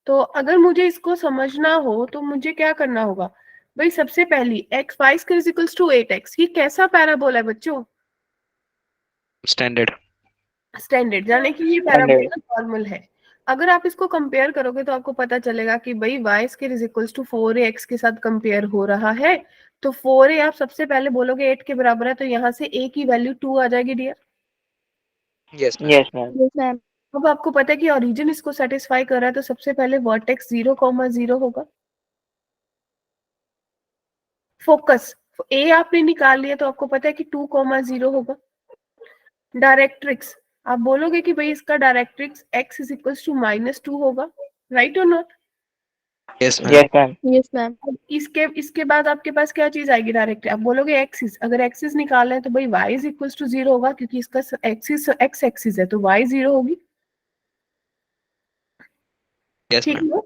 तो अगर मुझे इसको समझना हो तो मुझे क्या करना होगा भाई, सबसे पहली x y square is equals to 8x, ये कैसा पैराबोला है बच्चों? स्टैंडर्ड। स्टैंडर्ड, यानी कि ये पैराबोला नॉर्मल है। अगर आप इसको कंपेयर करोगे तो आपको पता चलेगा कि भाई y square is equals to 4x के साथ कंपेयर हो रहा है, तो 4a आप सबसे पहले बोलोगे 8 के बराबर है, तो यहाँ से a की वैल्यू 2 आ जाएगी dear. Yes yes ma'am. Yes ma'am अब आपको पता है कि ओरिजिन इसको सेटिस्फाई कर रहा है, तो सबसे पहले वर्टेक्स 0,0 होगा। फोकस ए आपने निकाल लिया तो आपको पता है कि 2,0 होगा। डायरेक्ट्रिक्स आप बोलोगे कि भाई इसका directrix x is equal to -2 होगा, राइट और not? Yes ma'am. Yes ma'am. Yes ma'am. इसके बाद आपके पास क्या चीज आएगी डायरेक्ट? आप बोलोगे एक्सिस, अगर एक्सिस निकालना है तो भाई y इज इक्वल टू 0 होगा, क्योंकि इसका एक्सिस x एक्सिस है तो y 0 होगी। यस ठीक मैम। है।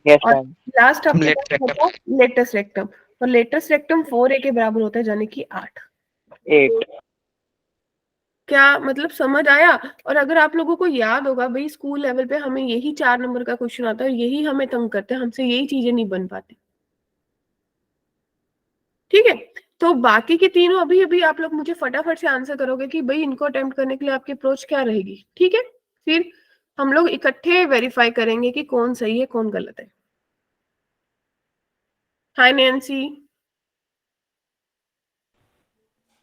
यस और मैम। लास्ट आपके लेटेस्ट पास होता है लेटेस्ट रेक्टम, और लेटेस्ट रेक्टम 4a के बराबर होता है, यानी कि 8। 8। क्या मतलब समझ आया? और अगर आप लोगों को याद होगा भाई, स्कूल लेवल पे हमें यही 4 नंबर का क्वेश्चन आता है और यही हमें तंग करते हैं, हमसे यही चीजें नहीं बन पाती। ठीक है, तो बाकी के तीनों अभी अभी आप लोग मुझे फटाफट से आंसर करोगे कि भाई इनको अटेम्प्ट करने के लिए आपकी अप्रोच क्या रहेगी। ठीक है, फिर हम लोग इकट्ठे वेरीफाई करेंगे कि कौन सही है कौन गलत है। हाय नैन्सी।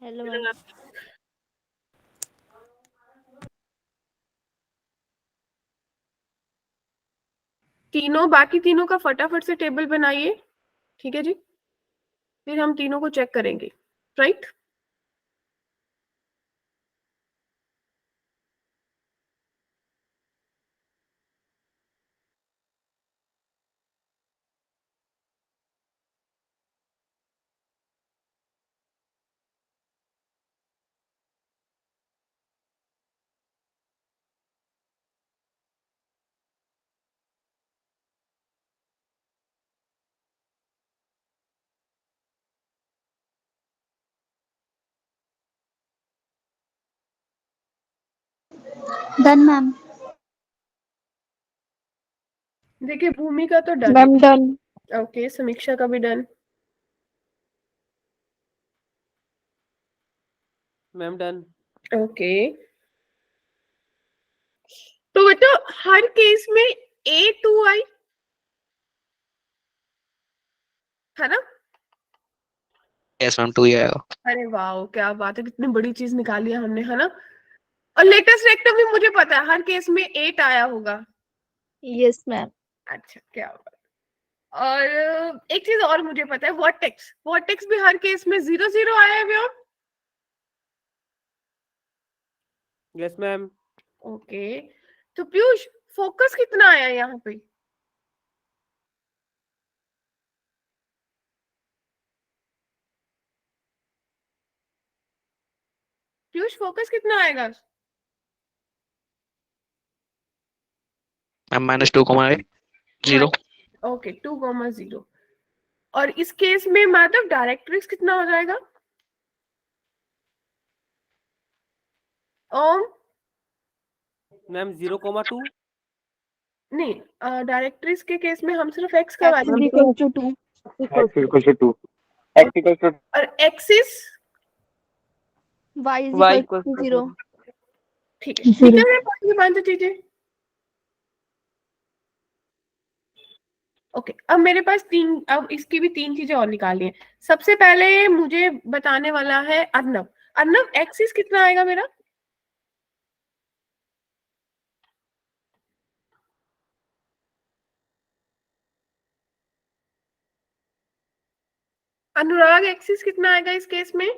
Hello ma'am. बाकी तीनों का फटाफट से टेबल बनाइए। ठीक है जी, फिर हम तीनों को चेक करेंगे, राइट? Done ma'am. देखिए भूमिका तो डन, मैम डन। ओके, समीक्षा का भी डन, मैम डन। ओके। तो बच्चों हर केस में A2I है ना? यस मैम 2 ही आएगा। अरे वाह क्या बात है, कितनी बड़ी चीज निकाली है हमने, है ना? और लेटेस्ट रेक्टम भी मुझे पता है हर केस में 8 आया होगा। Yes ma'am. अच्छा क्या बात। और एक चीज और मुझे पता है, वर्टेक्स, वर्टेक्स भी हर केस में 0,0 आया है व्योम। Yes ma'am. ओके, तो पीयूष फोकस कितना आया यहाँ पे? पीयूष फोकस कितना आएगा? मैम -2,0। ओके 2,0। और इस केस में मतलब डायरेक्ट्रिक्स कितना हो जाएगा? ओम मैम 0,2। नहीं, डायरेक्ट्रिक्स के केस में हम सिर्फ एक्स का X value is equal to 2. X equals to 2. X equals to और axis Y is Y equal equals to to 0. 0। ठीक है, ठीक है, ये 5 चीजें। ओके, अब मेरे पास अब इसकी भी 3 चीजें और निकालनी है। सबसे पहले मुझे बताने वाला है अर्नव। अर्नव एक्सिस कितना आएगा मेरा? अनुराग एक्सिस कितना आएगा इस केस में?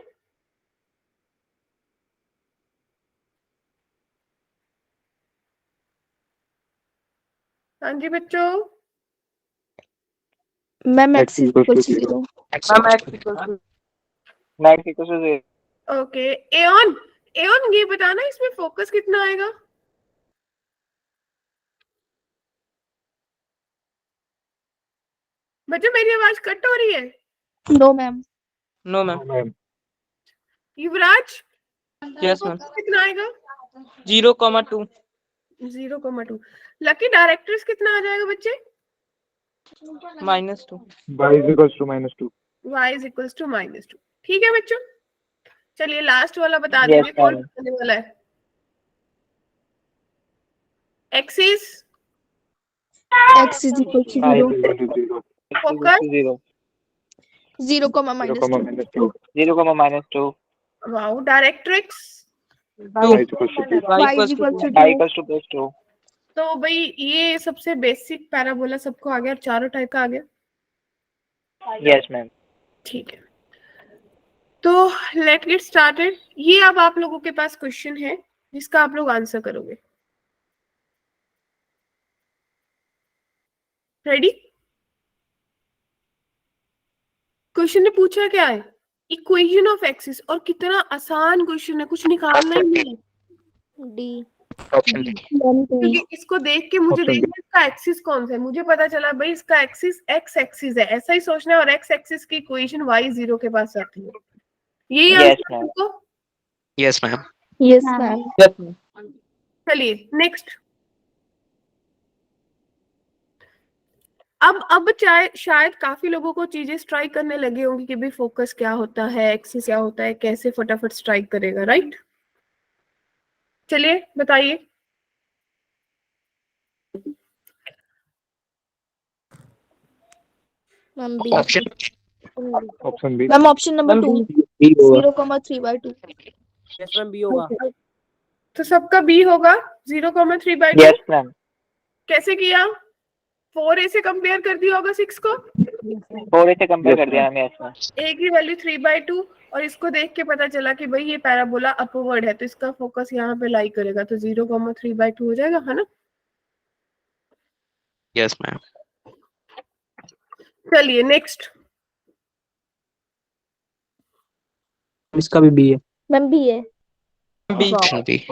हाँ जी बच्चों। Ma'am X is equal to 0. Ma'am X equals to X equals to 0. Okay, aeon, aeon ये बताना इसमें फोकस कितना आएगा? बच्चों मेरी आवाज कट हो रही है? No ma'am. No ma'am. Yuvraj yes ma'am. Focus कितना आएगा? 0,2। 0,2। लकी डायरेक्ट्रिक्स कितना आ जाएगा बच्चे? -2। Y is equals to -2. y is equals to -2। ठीक है बच्चों, चलिए लास्ट वाला बता Yes, दीजिए कौन ma'am. बताने वाला है? Axis, X is equal to Y 0. is equal to 0. X equals focus, to 0. 0, -2. 0, -2. Wow, directrix, Y is equals to 2. Y is equal to Y 2. equals to +2. तो भाई ये सबसे बेसिक पैराबोला सबको आ गया, चारों टाइप का आ गया। Yes ma'am. ठीक है, तो लेट गेट स्टार्टेड। ये अब आप लोगों के पास क्वेश्चन है जिसका आप लोग आंसर करोगे। रेडी? क्वेश्चन ने पूछा क्या है, इक्वेशन ऑफ एक्सिस, और कितना आसान क्वेश्चन है, कुछ निकालना ही नहीं है। डी। Option D. क्योंकि इसको देख के मुझे Option D. देखना इसका एक्सिस कौन सा है, मुझे पता चला भाई इसका एक्सिस एक्स एक्सिस है, ऐसा ही सोचना है, और एक्स एक्सिस की इक्वेशन y 0 के पास आती है। यही Yes, आंसर ma'am. आपको? Yes ma'am. Yes ma'am. Yes ma'am. चलिए नेक्स्ट। अब चाहे शायद काफी लोगों को चीजें स्ट्राइक करने लगी होंगी कि भाई फोकस क्या होता है, एक्सिस क्या होता है, कैसे फटाफट स्ट्राइक करेगा, राइट? चलिए बताइए। Ma'am B. Option option B. Ma'am option number 2 B होगा। 0,3/2। यस मैम, बी होगा। तो सबका बी होगा 0,3/2। Yes ma'am. कैसे किया? 4a से कंपेयर कर दिया होगा 6 को, 4 से कंपेयर Yes, कर दिया मैम। Yes ma'am. a की वैल्यू 3/2, और इसको देख के पता चला कि भाई ये पैराबोला अपवर्ड है, तो इसका फोकस यहाँ पे लाई करेगा, तो 0,3/2 हो जाएगा, है ना? Yes ma'am. चलिए नेक्स्ट। इसका भी बी है। मैम बी है। B. Option B.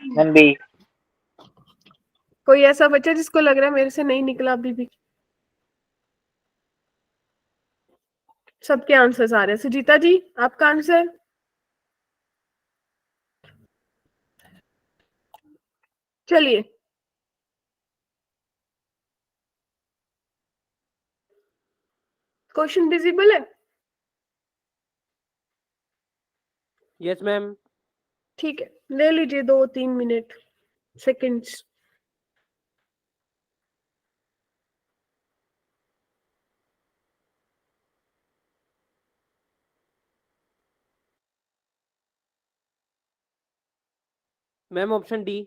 Ma'am B. कोई ऐसा बच्चा जिसको लग रहा है मेरे से नहीं निकला अभी भी? सबके आंसर्स आ रहे हैं। सुजीता जी, आपका आंसर? चलिए क्वेश्चन विजिबल है? Yes ma'am. ठीक है, ले लीजिए 2-3 minute seconds. Ma'am option D.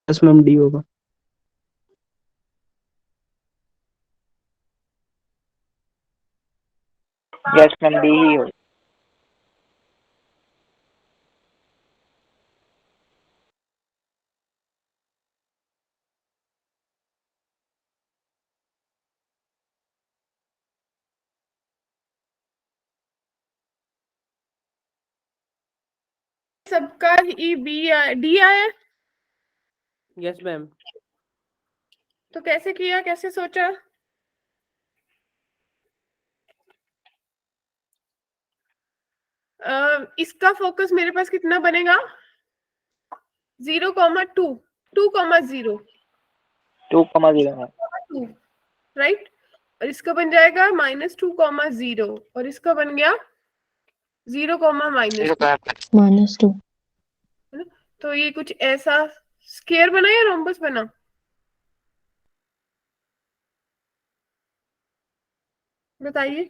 Yes ma'am, D होगा। यस मैम डी ही हो। सबका ही बी डी आया? Yes ma'am. तो कैसे किया, कैसे सोचा? इसका फोकस मेरे पास कितना बनेगा? 0,2, 2,0, 2,0 मैम। 2, राइट? और इसका बन जाएगा -2,0, और इसका बन गया 0,-2। -2। तो ये कुछ ऐसा स्क्वायर बना या रोम्बस बना? बताइए।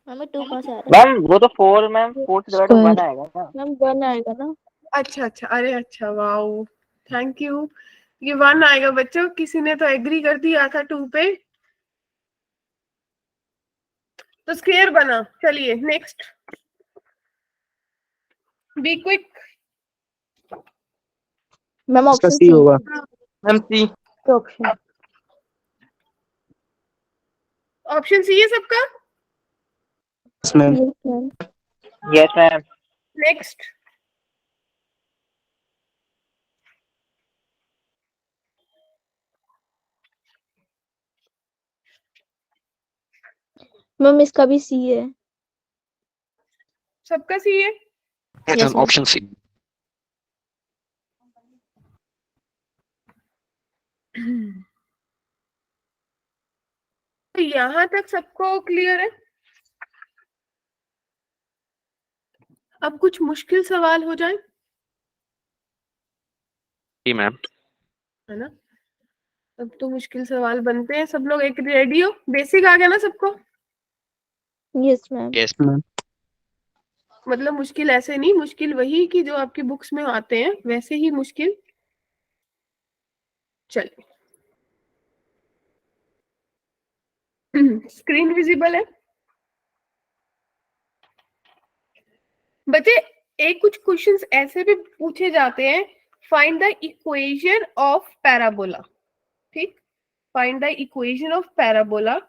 मैम 2 कहाँ से आ रहा है? मैम वो तो 4 मैम, 4 से डिवाइड 1 आएगा ना। मैम 1 आएगा ना। अच्छा अच्छा, अरे अच्छा, वाओ, थैंक यू। ये 1 आएगा बच्चों, किसी ने तो एग्री कर दिया था 2 पे, तो स्क्वायर बना। चलिए नेक्स्ट, बी क्विक। मैम इसका ऑप्शन सी सी। होगा। Ma'am C. Option option C है सबका? Yes ma'am. Yes ma'am. Yes ma'am. Next, ma'am इसका भी सी है। सबका सी है? Yes, ma'am. Option C. तो यहाँ तक सबको क्लियर है? अब कुछ मुश्किल सवाल हो जाए, जी मैम। है ना? अब तो मुश्किल सवाल बनते हैं। सब लोग एक रेडी हो? बेसिक आ गया ना सबको? Yes ma'am. यस मैम मतलब मुश्किल ऐसे नहीं, मुश्किल वही कि जो आपकी बुक्स में आते हैं वैसे ही मुश्किल। चलिए, स्क्रीन विजिबल है बच्चे? एक कुछ क्वेश्चंस ऐसे भी पूछे जाते हैं, find the equation of parabola. ठीक, find the equation of parabola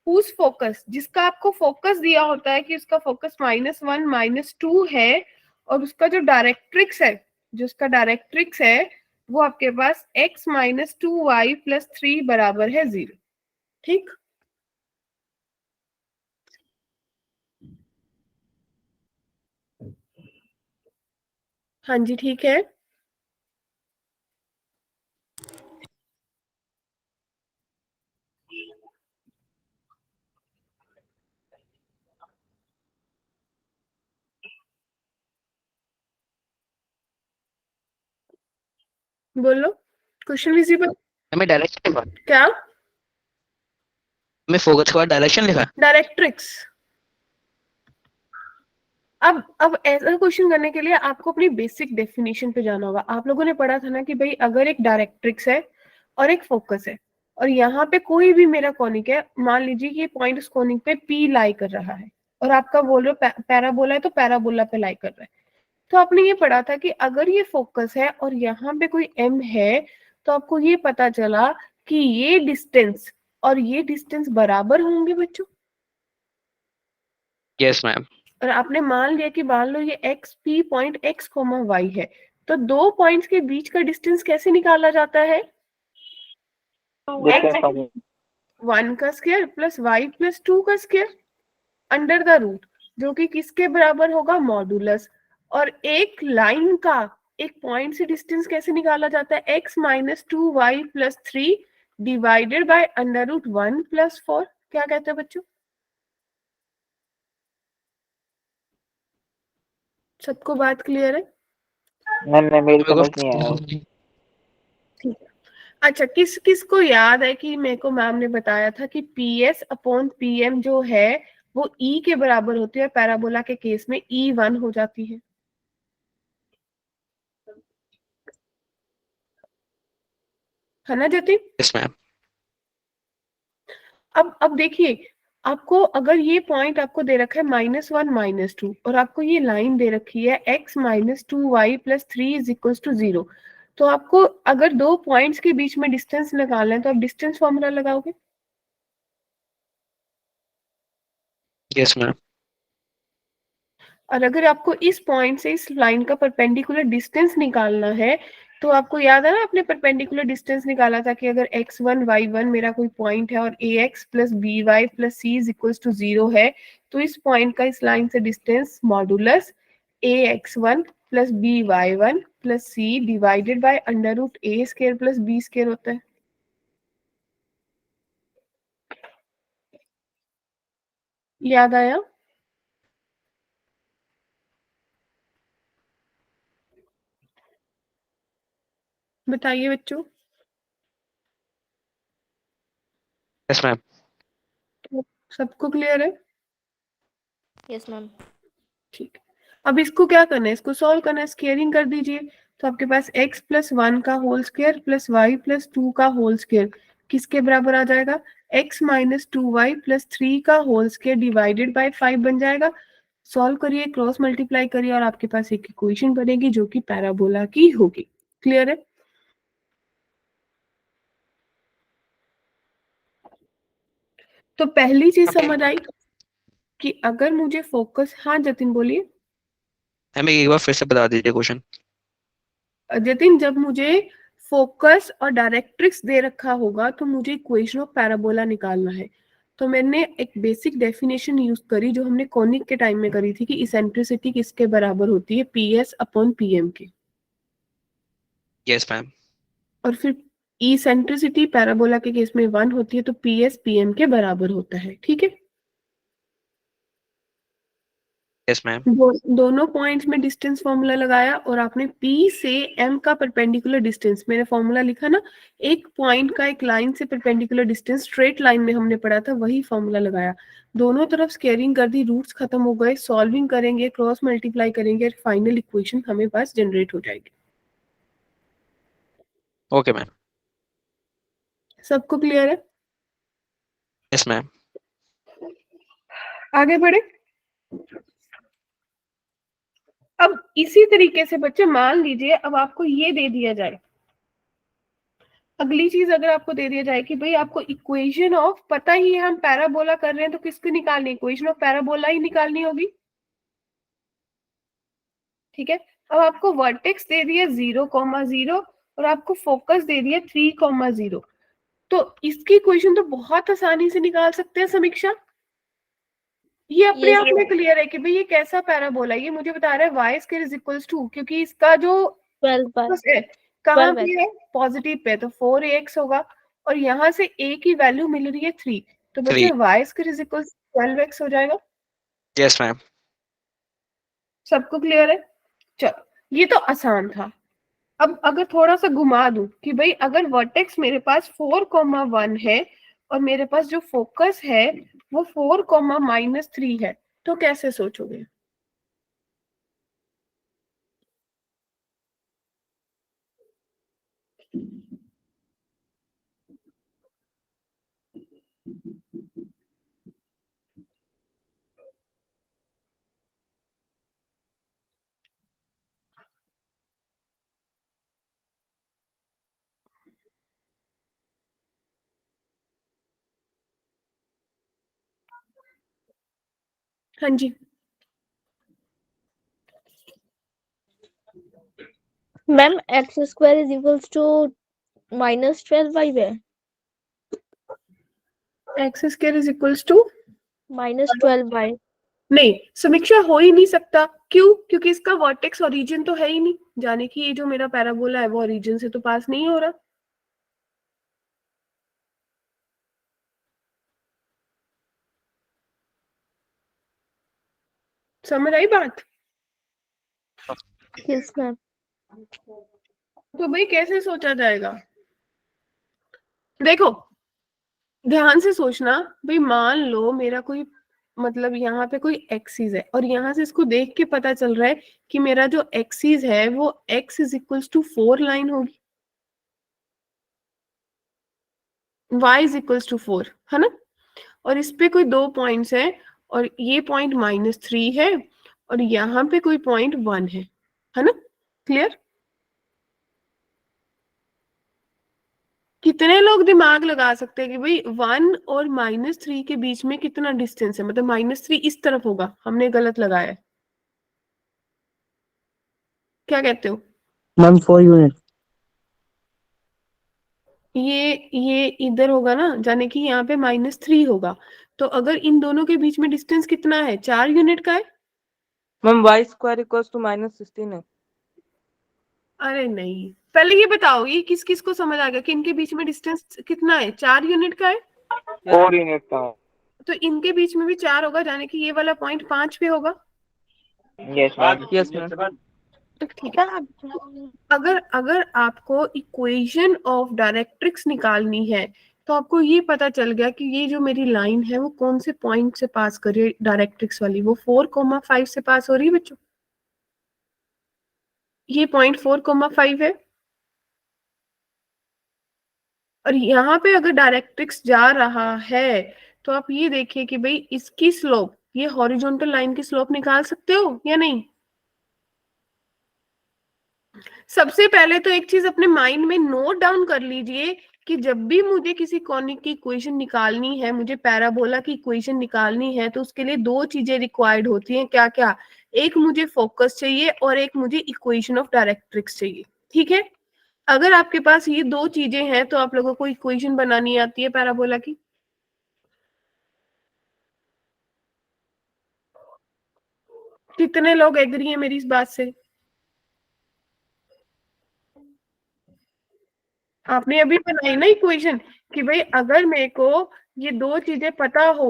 whose focus, जिसका आपको फोकस दिया होता है कि उसका फोकस -1 -2 है, और उसका जो डायरेक्ट्रिक्स है, जो उसका डायरेक्ट्रिक्स है वो आपके पास x - 2y + 3 बराबर है 0। ठीक, हाँ जी ठीक है। बोलो, क्वेश्चन विजिबल हमें डायरेक्शन लिखा, क्या? हमें फोकस के बाद डायरेक्शन लिखा। डायरेक्ट्रिक्स। अब ऐसा क्वेश्चन करने के लिए आपको अपनी बेसिक डेफिनेशन पे जाना होगा। आप लोगों ने पढ़ा था ना कि भाई अगर एक डायरेक्ट्रिक्स है और एक फोकस है, और यहाँ पे कोई भी मेरा कॉनिक है, मान लीजिए कि ये पॉइंट उस कॉनिक पे पी लाई कर रहा है, और आपका बोल रहे हो पैराबोला है तो पैराबोला पे लाई कर रहा है, तो आपने ये पढ़ा था कि अगर ये फोकस है और यहाँ पे कोई एम है, तो आपको ये पता चला कि ये डिस्टेंस और ये डिस्टेंस बराबर होंगे बच्चों। Yes ma'am. और आपने मान लिया कि मान लो ये x P point x, y है, तो दो पॉइंट्स के बीच का डिस्टेंस कैसे निकाला जाता है? Distance formula. 1 का स्क्वायर प्लस y + 2 का स्क्वायर अंडर द रूट, जो कि किसके बराबर होगा? मॉडुलस। और एक लाइन का, एक पॉइंट से डिस्टेंस कैसे निकाला जाता है? x - 2y + 3 divided by √1 + 4। क्या कहते हैं बच्चों? सबको बात क्लियर है? नहीं मेरी मेरे को समझ नहीं आया। ठीक है। अच्छा, किस किस को याद है कि मेरे को मैम ने बताया था कि PS/PM जो है वो E के बराबर होती है, पैराबोला के केस में E1 हो जाती है ना जतिन? Yes ma'am. अब देखिए, आपको अगर ये पॉइंट आपको दे रखा है -1 -2, और आपको ये लाइन दे रखी है x - 2y + 3 = 0, तो आपको अगर दो पॉइंट्स के बीच में डिस्टेंस निकालना है तो आप डिस्टेंस फॉर्मूला लगाओगे। Yes ma'am. और अगर आपको इस पॉइंट से इस लाइन का परपेंडिकुलर डिस्टेंस निकालना है, तो आपको याद है ना, आपने परपेंडिकुलर डिस्टेंस निकाला था कि अगर x1 y1 मेरा कोई पॉइंट है और ax + by + c = 0 है, तो इस पॉइंट का इस लाइन से distance modulus ax1 + by1 + c divided by √a² + b² होता है। याद आया? बताइए बच्चों। Yes ma'am. सबको क्लियर है? Yes ma'am. ठीक है, अब इसको क्या करना है? इसको सॉल्व करना है, स्क्वेयरिंग कर दीजिए। तो आपके पास x + 1 का होल स्क्वायर प्लस y + 2 का होल स्क्वायर किसके बराबर आ जाएगा? x - 2y + 3 का होल स्क्वायर डिवाइडेड बाय 5 बन जाएगा। सॉल्व करिए, क्रॉस मल्टीप्लाई करिए, और आपके पास एक इक्वेशन बनेगी जो कि पैराबोला की होगी। क्लियर है? तो पहली चीज समझ आई कि अगर मुझे फोकस, हाँ जतिन बोलिए। हमें एक बार फिर से बता दीजिए क्वेश्चन। जतिन, जब मुझे फोकस और डायरेक्ट्रिक्स दे रखा होगा तो मुझे इक्वेशन ऑफ पैराबोला निकालना है। तो मैंने एक बेसिक डेफिनेशन यूज करी जो हमने कॉनिक के टाइम में करी थी कि इसेंट्रिसिटी किसके बराबर होती है? PS/PM के। Yes ma'am. और फिर इसेंट्रिसिटी पैराबोला के केस में 1 होती है, तो PS PM के बराबर होता है। ठीक है? Yes ma'am. दोनों पॉइंट्स में डिस्टेंस फॉर्मूला लगाया और आपने P से M का परपेंडिकुलर डिस्टेंस, मैंने फॉर्मूला लिखा ना, एक पॉइंट का एक लाइन से परपेंडिकुलर डिस्टेंस स्ट्रेट लाइन में हमने पढ़ा था, वही फॉर्मूला लगाया, दोनों तरफ स्केयरिंग कर दी, रूट्स खत्म हो गए, सॉल्विंग करेंगे, क्रॉस मल्टीप्लाई करेंगे और फाइनल इक्वेशन हमें पास जनरेट हो जाएगी। Okay ma'am. सबको क्लियर है? Yes ma'am. आगे बढ़े। अब इसी तरीके से बच्चे मान लीजिए अब आपको ये दे दिया जाए, अगली चीज अगर आपको दे दिया जाए कि भाई आपको इक्वेशन ऑफ, पता ही है हम पैराबोला कर रहे हैं तो किसकी निकालनी, इक्वेशन ऑफ पैराबोला ही निकालनी होगी, ठीक है। अब आपको वर्टेक्स दे दिया 0,0 और आपको फोकस दे दिया 3,0, तो इसकी इक्वेशन तो बहुत आसानी से निकाल सकते हैं समीक्षा। ये अपने Yes, आप में क्लियर है कि भाई ये कैसा पैराबोला है, ये मुझे बता रहा है y square is equals to, क्योंकि इसका जो 12 by फोकस है कहाँ 12 पे है, पॉजिटिव पे, तो 4ax होगा और यहाँ से a की वैल्यू मिल रही है 3, तो बच्चे 3। Y square is equals 12x हो जाएगा। Yes ma'am. सबको क्लियर है? चलो ये तो आसान था। अब अगर थोड़ा सा घुमा दूं कि भाई अगर वर्टेक्स मेरे पास 4,1 है और मेरे पास जो फोकस है वो 4,-3 है, तो कैसे सोचोगे? हाँ जी, ma'am x square is equals to -12 by where? X square is equals to, -12 by नहीं समीक्षा हो ही नहीं सकता, क्यों? क्योंकि इसका वर्टेक्स ओरिजिन तो है ही नहीं, जाने की ये जो मेरा पैराबोला है वो ओरिजिन से तो पास नहीं हो रहा। समझ आई बात? yes ma'am. तो भाई कैसे सोचा जाएगा? देखो ध्यान से सोचना, भाई मान लो मेरा कोई, मतलब यहाँ पे कोई एक्सिस है और यहाँ से इसको देख के पता चल रहा है कि मेरा जो एक्सिस है वो x is equals to 4 line होगी, y इज इक्वल्स टू 4, है ना, और इस पे कोई दो पॉइंट्स हैं और ये पॉइंट -3 है और यहाँ पे कोई पॉइंट 1 है ना, क्लियर? कितने लोग दिमाग लगा सकते हैं कि भाई 1 और -3 के बीच में कितना डिस्टेंस है, मतलब -3 इस तरफ होगा, हमने गलत लगाया है, क्या कहते हो? Ma'am 4 unit. ये इधर होगा ना, जाने कि यहाँ पे -3 होगा, तो अगर इन दोनों के बीच में डिस्टेंस कितना है, 4 यूनिट का है। Ma'am y square equals to -16 है। अरे नहीं, पहले ये बताओ ये किस किस को समझ आ गया कि इनके बीच में डिस्टेंस कितना है, 4 यूनिट का है, 4 यूनिट का है। तो इनके बीच में भी 4 होगा, जाने कि ये वाला पॉइंट 5 पे होगा। Yes ma'am. Yes ma'am. तो ठीक है, अगर अगर आपको इक्वेशन ऑफ डायरेक्ट्रिक्स निकालनी है तो आपको ये पता चल गया कि ये जो मेरी लाइन है वो कौन से पॉइंट से पास कर रही है, डायरेक्ट्रिक्स वाली, वो 4,5 से पास हो रही है बच्चों, ये पॉइंट 4,5 है। और यहाँ पे अगर डायरेक्ट्रिक्स जा रहा है तो आप ये देखिए कि भाई इसकी स्लोप, ये हॉरिजॉन्टल लाइन की स्लोप निकाल सकते हो या नहीं? सबसे पहले तो एक चीज अपने माइंड में नोट डाउन कर लीजिए कि जब भी मुझे किसी कॉनिक की इक्वेशन निकालनी है, मुझे पैराबोला की इक्वेशन निकालनी है, तो उसके लिए दो चीजें रिक्वायर्ड होती हैं, क्या क्या? एक मुझे फोकस चाहिए और एक मुझे इक्वेशन ऑफ डायरेक्ट्रिक्स चाहिए, ठीक है। अगर आपके पास ये दो चीजें हैं तो आप लोगों को इक्वेशन बनानी आती है पैराबोला की। कितने लोग एग्री हैं मेरी इस बात से? आपने अभी बनाई ना इक्वेशन कि भाई अगर मेरे को ये दो चीजें पता हो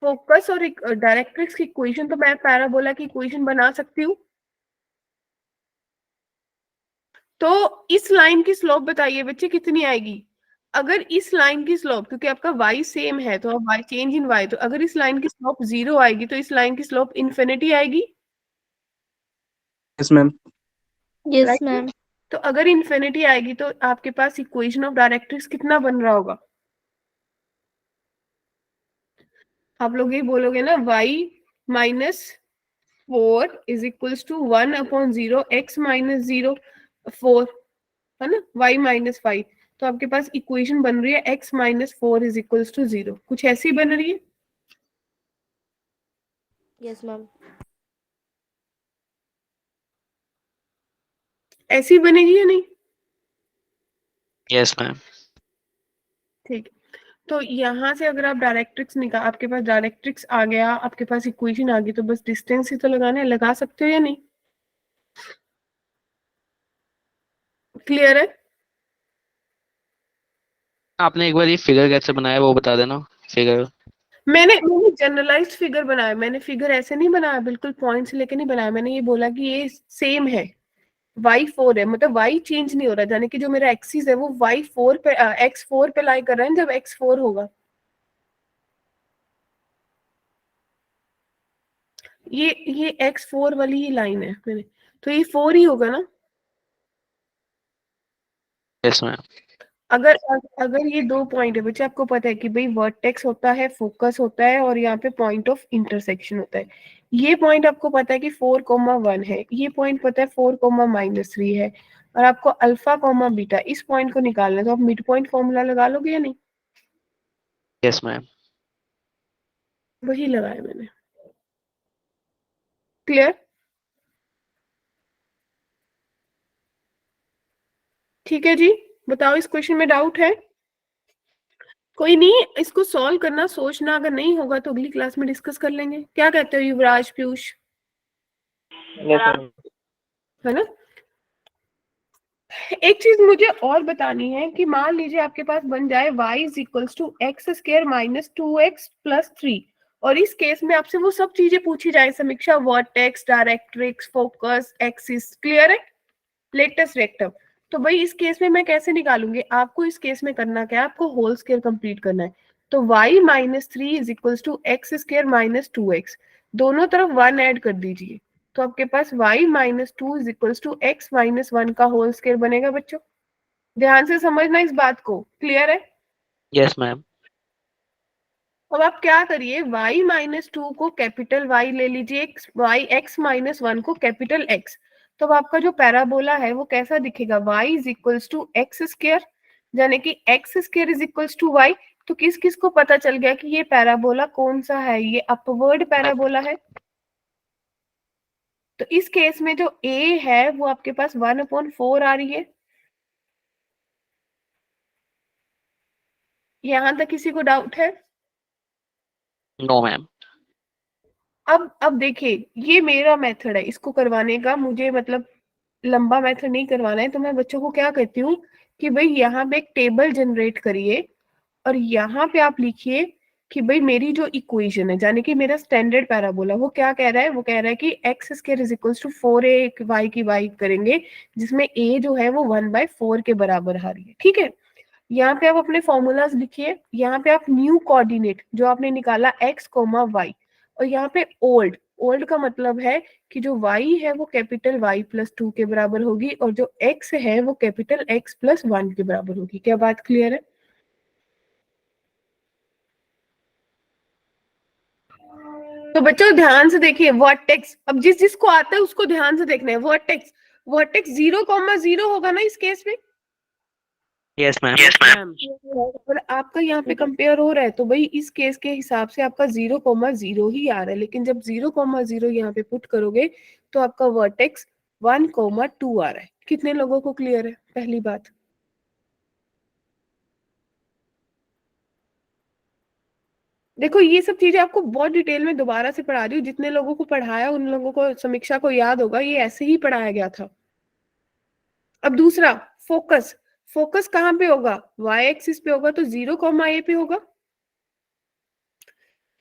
फोकस और डायरेक्ट्रिक्स की इक्वेशन, तो मैं पैराबोला की इक्वेशन बना सकती हूँ। तो इस लाइन की स्लोप बताइए बच्चे कितनी आएगी। अगर इस लाइन की स्लोप, क्योंकि आपका y सेम है तो अब y चेंज इन y, तो अगर इस लाइन की स्लोप 0 आएगी तो इस लाइन की स्लोप इन्फिनिटी आएगी, yes ma'am. Yes, right. ma'am. तो अगर इन्फिनिटी आएगी तो आपके पास इक्वेशन ऑफ डायरेक्ट्रिक्स कितना बन रहा होगा। आप लोग ये बोलोगे ना, y-4 is equals to 1/0 x-0 4, है ना, y-5। तो आपके पास इक्वेशन बन रही है x-4 इज इक्वल्स टू 0, कुछ ऐसी बन रही है। Yes, ma'am. ऐसी बनेगी या नहीं। Yes ma'am. ठीक है, तो यहाँ से अगर आप डायरेक्ट्रिक्स निकाल, आपके पास डायरेक्ट्रिक्स आ गया, आपके पास इक्वेशन आ गई, तो बस डिस्टेंस ही तो लगाना है, लगा सकते हो या नहीं। क्लियर है। आपने एक बार ये फिगर कैसे बनाया वो बता देना। फिगर मैंने जनरलाइज्ड फिगर बनाया, मैंने फिगर ऐसे नहीं बनाया, बिल्कुल पॉइंट से लेके नहीं बनाया। मैंने ये बोला कि ये सेम है, y4 है, मतलब y चेंज नहीं हो रहा, यानी कि जो मेरा एक्सिस है वो y4 पे x4 पे लाई कर रहा है जब x4 होगा। ये x4 वाली ही लाइन है मैंने, तो ये 4 ही होगा ना। Yes ma'am. अगर अगर ये दो पॉइंट है बच्चे, आपको पता है कि भाई वर्टेक्स होता है, फोकस होता है, और यहाँ पे पॉइंट ऑफ इंटरसेक्शन होता है। ये पॉइंट आपको पता है कि 4,1 है, ये पॉइंट पता है 4,-3 है, और आपको अल्फा कॉमा बीटा इस पॉइंट को निकालना है, तो आप मिड पॉइंट फॉर्मूला लगा लोगे या नहीं। Yes ma'am. वही लगाया मैंने। क्लियर। ठीक है जी, बताओ इस क्वेश्चन में डाउट है। कोई नहीं, इसको सॉल्व करना, सोचना, अगर नहीं होगा तो अगली क्लास में डिस्कस कर लेंगे। क्या कहते हो युवराज, पीयूष, यस मैम। है ना। एक चीज मुझे और बतानी है कि मान लीजिए आपके पास बन जाए y is equals to x² minus 2x plus 3, और इस केस में आपसे वो सब चीजें पूछी जाए, समीक्षा, vertex, directrix, focus, axis. Clear है, लेटेस्ट रेक्टम। तो भाई इस केस में मैं कैसे निकालूंगी, आपको इस केस में करना क्या है, आपको होल स्क्वायर कंप्लीट करना है। तो y-3 is equals to x² minus 2x, दोनों तरफ 1 ऐड कर दीजिए, तो आपके पास y-2 is equals to x-1 का होल स्क्वायर बनेगा। बच्चों ध्यान से समझना इस बात को। क्लियर है। Yes ma'am. अब आप क्या करिए, y-2 को कैपिटल Y ले लीजिए, x-1 को कैपिटल X। तो अब आपका जो पैराबोला है वो कैसा दिखेगा, y is equals to x², यानी कि x² is equals to y। तो किस किस को पता चल गया कि ये पैराबोला कौन सा है, ये अपवर्ड पैराबोला है। तो इस केस में जो a है वो आपके पास 1/4 आ रही है। यहां तक किसी को डाउट है। No ma'am. अब देखिए, ये मेरा मेथड है इसको करवाने का, मुझे मतलब लंबा मेथड नहीं करवाना है, तो मैं बच्चों को क्या कहती हूँ कि भाई यहाँ पे एक टेबल जनरेट करिए, और यहाँ पे आप लिखिए कि भाई मेरी जो इक्वेशन है, यानी कि मेरा स्टैंडर्ड पैराबोला, वो क्या कह रहा है, वो कह रहा है कि x² is equals to 4a y की y करेंगे, जिसमें a जो है वो 1/4 के बराबर आ रही है। ठीक है, यहाँ पे आप अपने फॉर्मूलाज लिखिए, यहाँ पे आप न्यू कोऑर्डिनेट जो आपने निकाला x, y, और यहाँ पे ओल्ड, ओल्ड का मतलब है कि जो y है वो कैपिटल Y प्लस 2 के बराबर होगी, और जो x है वो कैपिटल X प्लस 1 के बराबर होगी। क्या बात क्लियर है। तो बच्चों ध्यान से देखिए, वर्टेक्स, अब जिस जिसको आता है उसको ध्यान से देखना है। वर्टेक्स, वर्टेक्स 0,0 होगा ना इस केस में। Yes ma'am. मैम और आपका यहाँ पे कंपेयर हो रहा है, तो भाई इस केस के हिसाब से आपका 0,0 ही आ रहा है, लेकिन जब 0,0 यहाँ पे पुट करोगे तो आपका वर्टेक्स 1,2 आ रहा है। कितने लोगों को क्लियर है, पहली बात। देखो ये सब चीजें आपको बहुत डिटेल में दोबारा से पढ़ा रही हूँ, जितने लोगों को पढ़ाया उन लोगों को, समीक्षा को याद होगा, ये ऐसे ही पढ़ाया गया था। अब दूसरा, फोकस, फोकस कहाँ पे होगा, y एक्सिस पे होगा, तो 0,a पे होगा।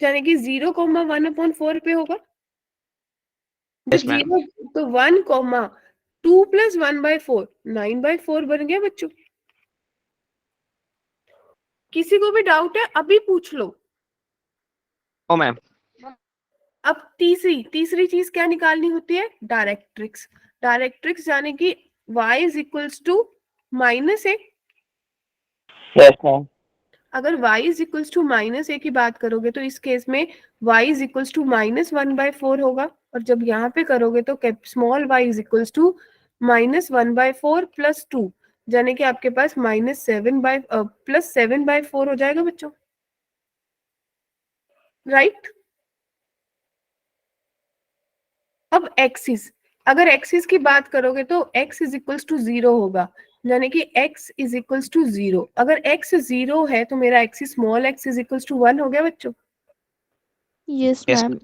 यानी कि 0,1/4 पे होगा। Yes, ma'am. 0 तो 1,2 + 1/4 9/4 बन गया बच्चों। किसी को भी डाउट है अभी पूछ लो। Oh, ma'am. अब तीसरी चीज क्या निकालनी होती है? डायरेक्ट्रिक्स। डायरेक्ट्रिक्स यानी कि y is equals to -a। Yes ma'am. अगर y is equals to -a की बात करोगे तो इस केस में y इज इक्वल्स टू -1/4 होगा, और जब यहाँ पे करोगे तो small y is equals to -1/4 + 2, यानी कि आपके पास +7/4 हो जाएगा बच्चों, राइट। अब एक्सिस, अगर एक्सिस की बात करोगे तो x इज इक्वल्स टू 0 होगा, यानी कि x इज इक्वल्स टू 0। अगर x 0 है तो मेरा axis small x is equals to 1 हो गया बच्चों। Yes, Yes, ma'am.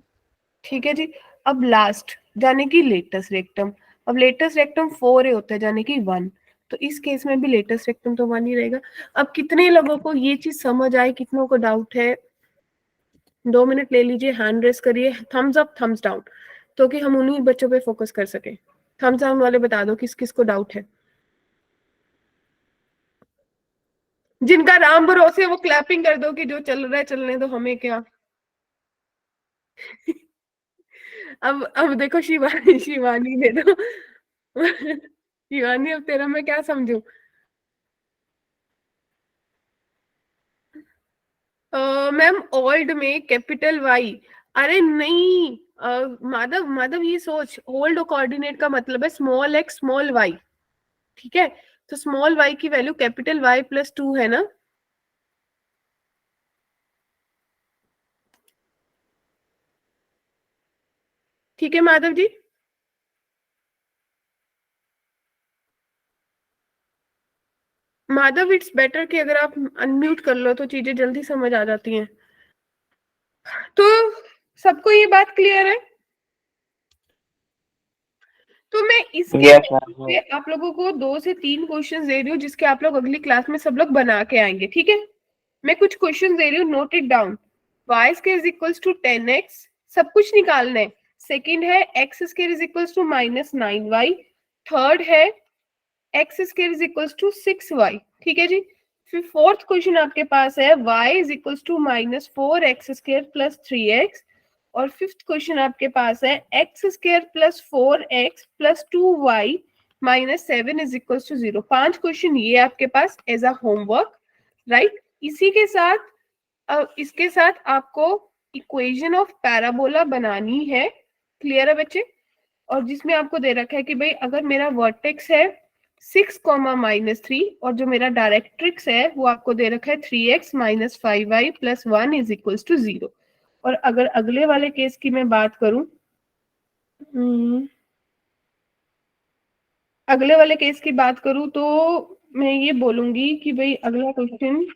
ठीक है जी। अब लास्ट यानी कि लेटस रेक्टम। अब लेटस रेक्टम 4a होता है यानी कि 1, तो इस केस में भी लेटस रेक्टम तो 1 ही रहेगा। अब कितने लोगों को ये चीज समझ आए, कितनों को डाउट है? 2 मिनट ले लीजिए, हैंड रेस करिए, थम्स अप थम्स डाउन, तो कि हम उन्हीं बच्चों पे फोकस कर सके। थम्स डाउन वाले बता दो किस किस को डाउट है। जिनका राम भरोसे वो क्लैपिंग कर दो कि जो चल रहा है चलने दो, हमें क्या। अब देखो शिवानी ने तो शिवानी अब तेरा मैं क्या समझू? मैम ओल्ड में कैपिटल वाई, अरे नहीं माधव माधव ये सोच, ओल्ड कोऑर्डिनेट का मतलब है स्मॉल x स्मॉल y, ठीक है। तो स्मॉल y की वैल्यू कैपिटल Y + 2 है ना। ठीक है माधव जी। माधव इट्स बेटर कि अगर आप अनम्यूट कर लो तो चीजें जल्दी समझ आ जाती हैं। तो सबको ये बात क्लियर है? तो मैं इसके यस बेसिस मैम। पे आप लोगों को 2 से 3 क्वेश्चंस दे रही हूँ, जिसके आप लोग अगली क्लास में सब लोग बना के आएंगे, ठीक है। मैं कुछ क्वेश्चन दे रही हूँ, note it down. y square is equals to 10x, सब कुछ निकालना है। सेकंड है x square is equals to -9y। Third है x square is equals to 6y, ठीक है जी। फिर फोर्थ क्वेश्चन आपके पास है y is equals to -4x square + 3x। और फिफ्थ क्वेश्चन आपके पास है x square + 4x + 2y -7 is equals to 0। 5 question ये आपके पास एज अ होमवर्क, राइट। इसी के साथ इसके साथ आपको इक्वेशन ऑफ पैराबोला बनानी है, क्लियर है बच्चे। और जिसमें आपको दे रखा है कि भाई अगर मेरा वर्टेक्स है 6, -3 और जो मेरा डायरेक्ट्रिक्स है वो आपको दे रखा है 3x - 5y + 1 is equals to 0। और अगर अगले वाले केस की मैं बात करूं, अगले वाले केस की बात करूं तो मैं ये बोलूंगी कि भाई अगला क्वेश्चन,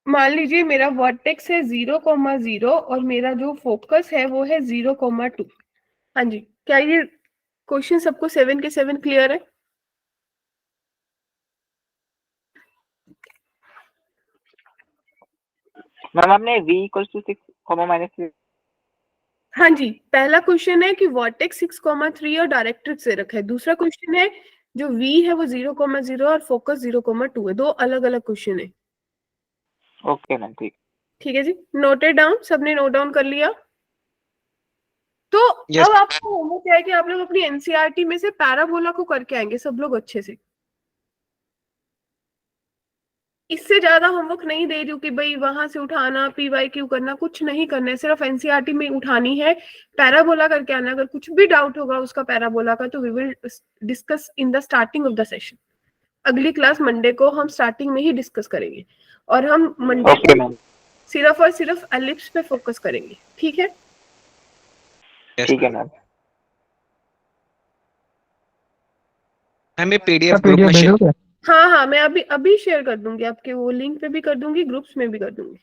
मान लीजिए मेरा वर्टेक्स है 0,0 और मेरा जो फोकस है वो है 0,2। हाँ जी, क्या ये क्वेश्चन सबको 7 के 7 क्लियर है? मैम आपने v = 6, -3। हाँ जी, पहला क्वेश्चन है कि वर्टेक्स 6,3 और डायरेक्ट्रिक्स से रखा है। दूसरा क्वेश्चन है जो v है वो 0,0 और फोकस 0,2 है। 2 अलग अलग क्वेश्चन है। ओके मैम, ठीक। ठीक है जी, नोटेड डाउन, सबने नोट डाउन कर लिया? तो Yes. अब आपको होमवर्क क्या है कि आप लोग अपनी एनसीईआरटी में से पैराबोला को करके आएंगे सब लोग अच्छे से। इससे ज्यादा होमवर्क नहीं दे रही हूँ कि भाई वहां से उठाना, PYQ करना, कुछ नहीं करना है, सिर्फ एनसीईआरटी में उठानी है, पैराबोला करके आना। अगर कुछ भी डाउट होगा उसका पैराबोला का तो we will discuss in the starting of the session. अगली क्लास मंडे को हम स्टार्टिंग में ही डिस्कस करेंगे, और हम मंडे ओके को मैम, सिर्फ और सिर्फ एलिप्स पे फोकस करेंगे, ठीक है। Yes, ठीक है ma'am. मैम। मैम ये PDF ग्रुप में शेयर। हाँ हाँ, मैं अभी अभी शेयर कर दूंगी, आपके वो लिंक पे भी कर दूंगी, ग्रुप्स में भी कर दूंगी।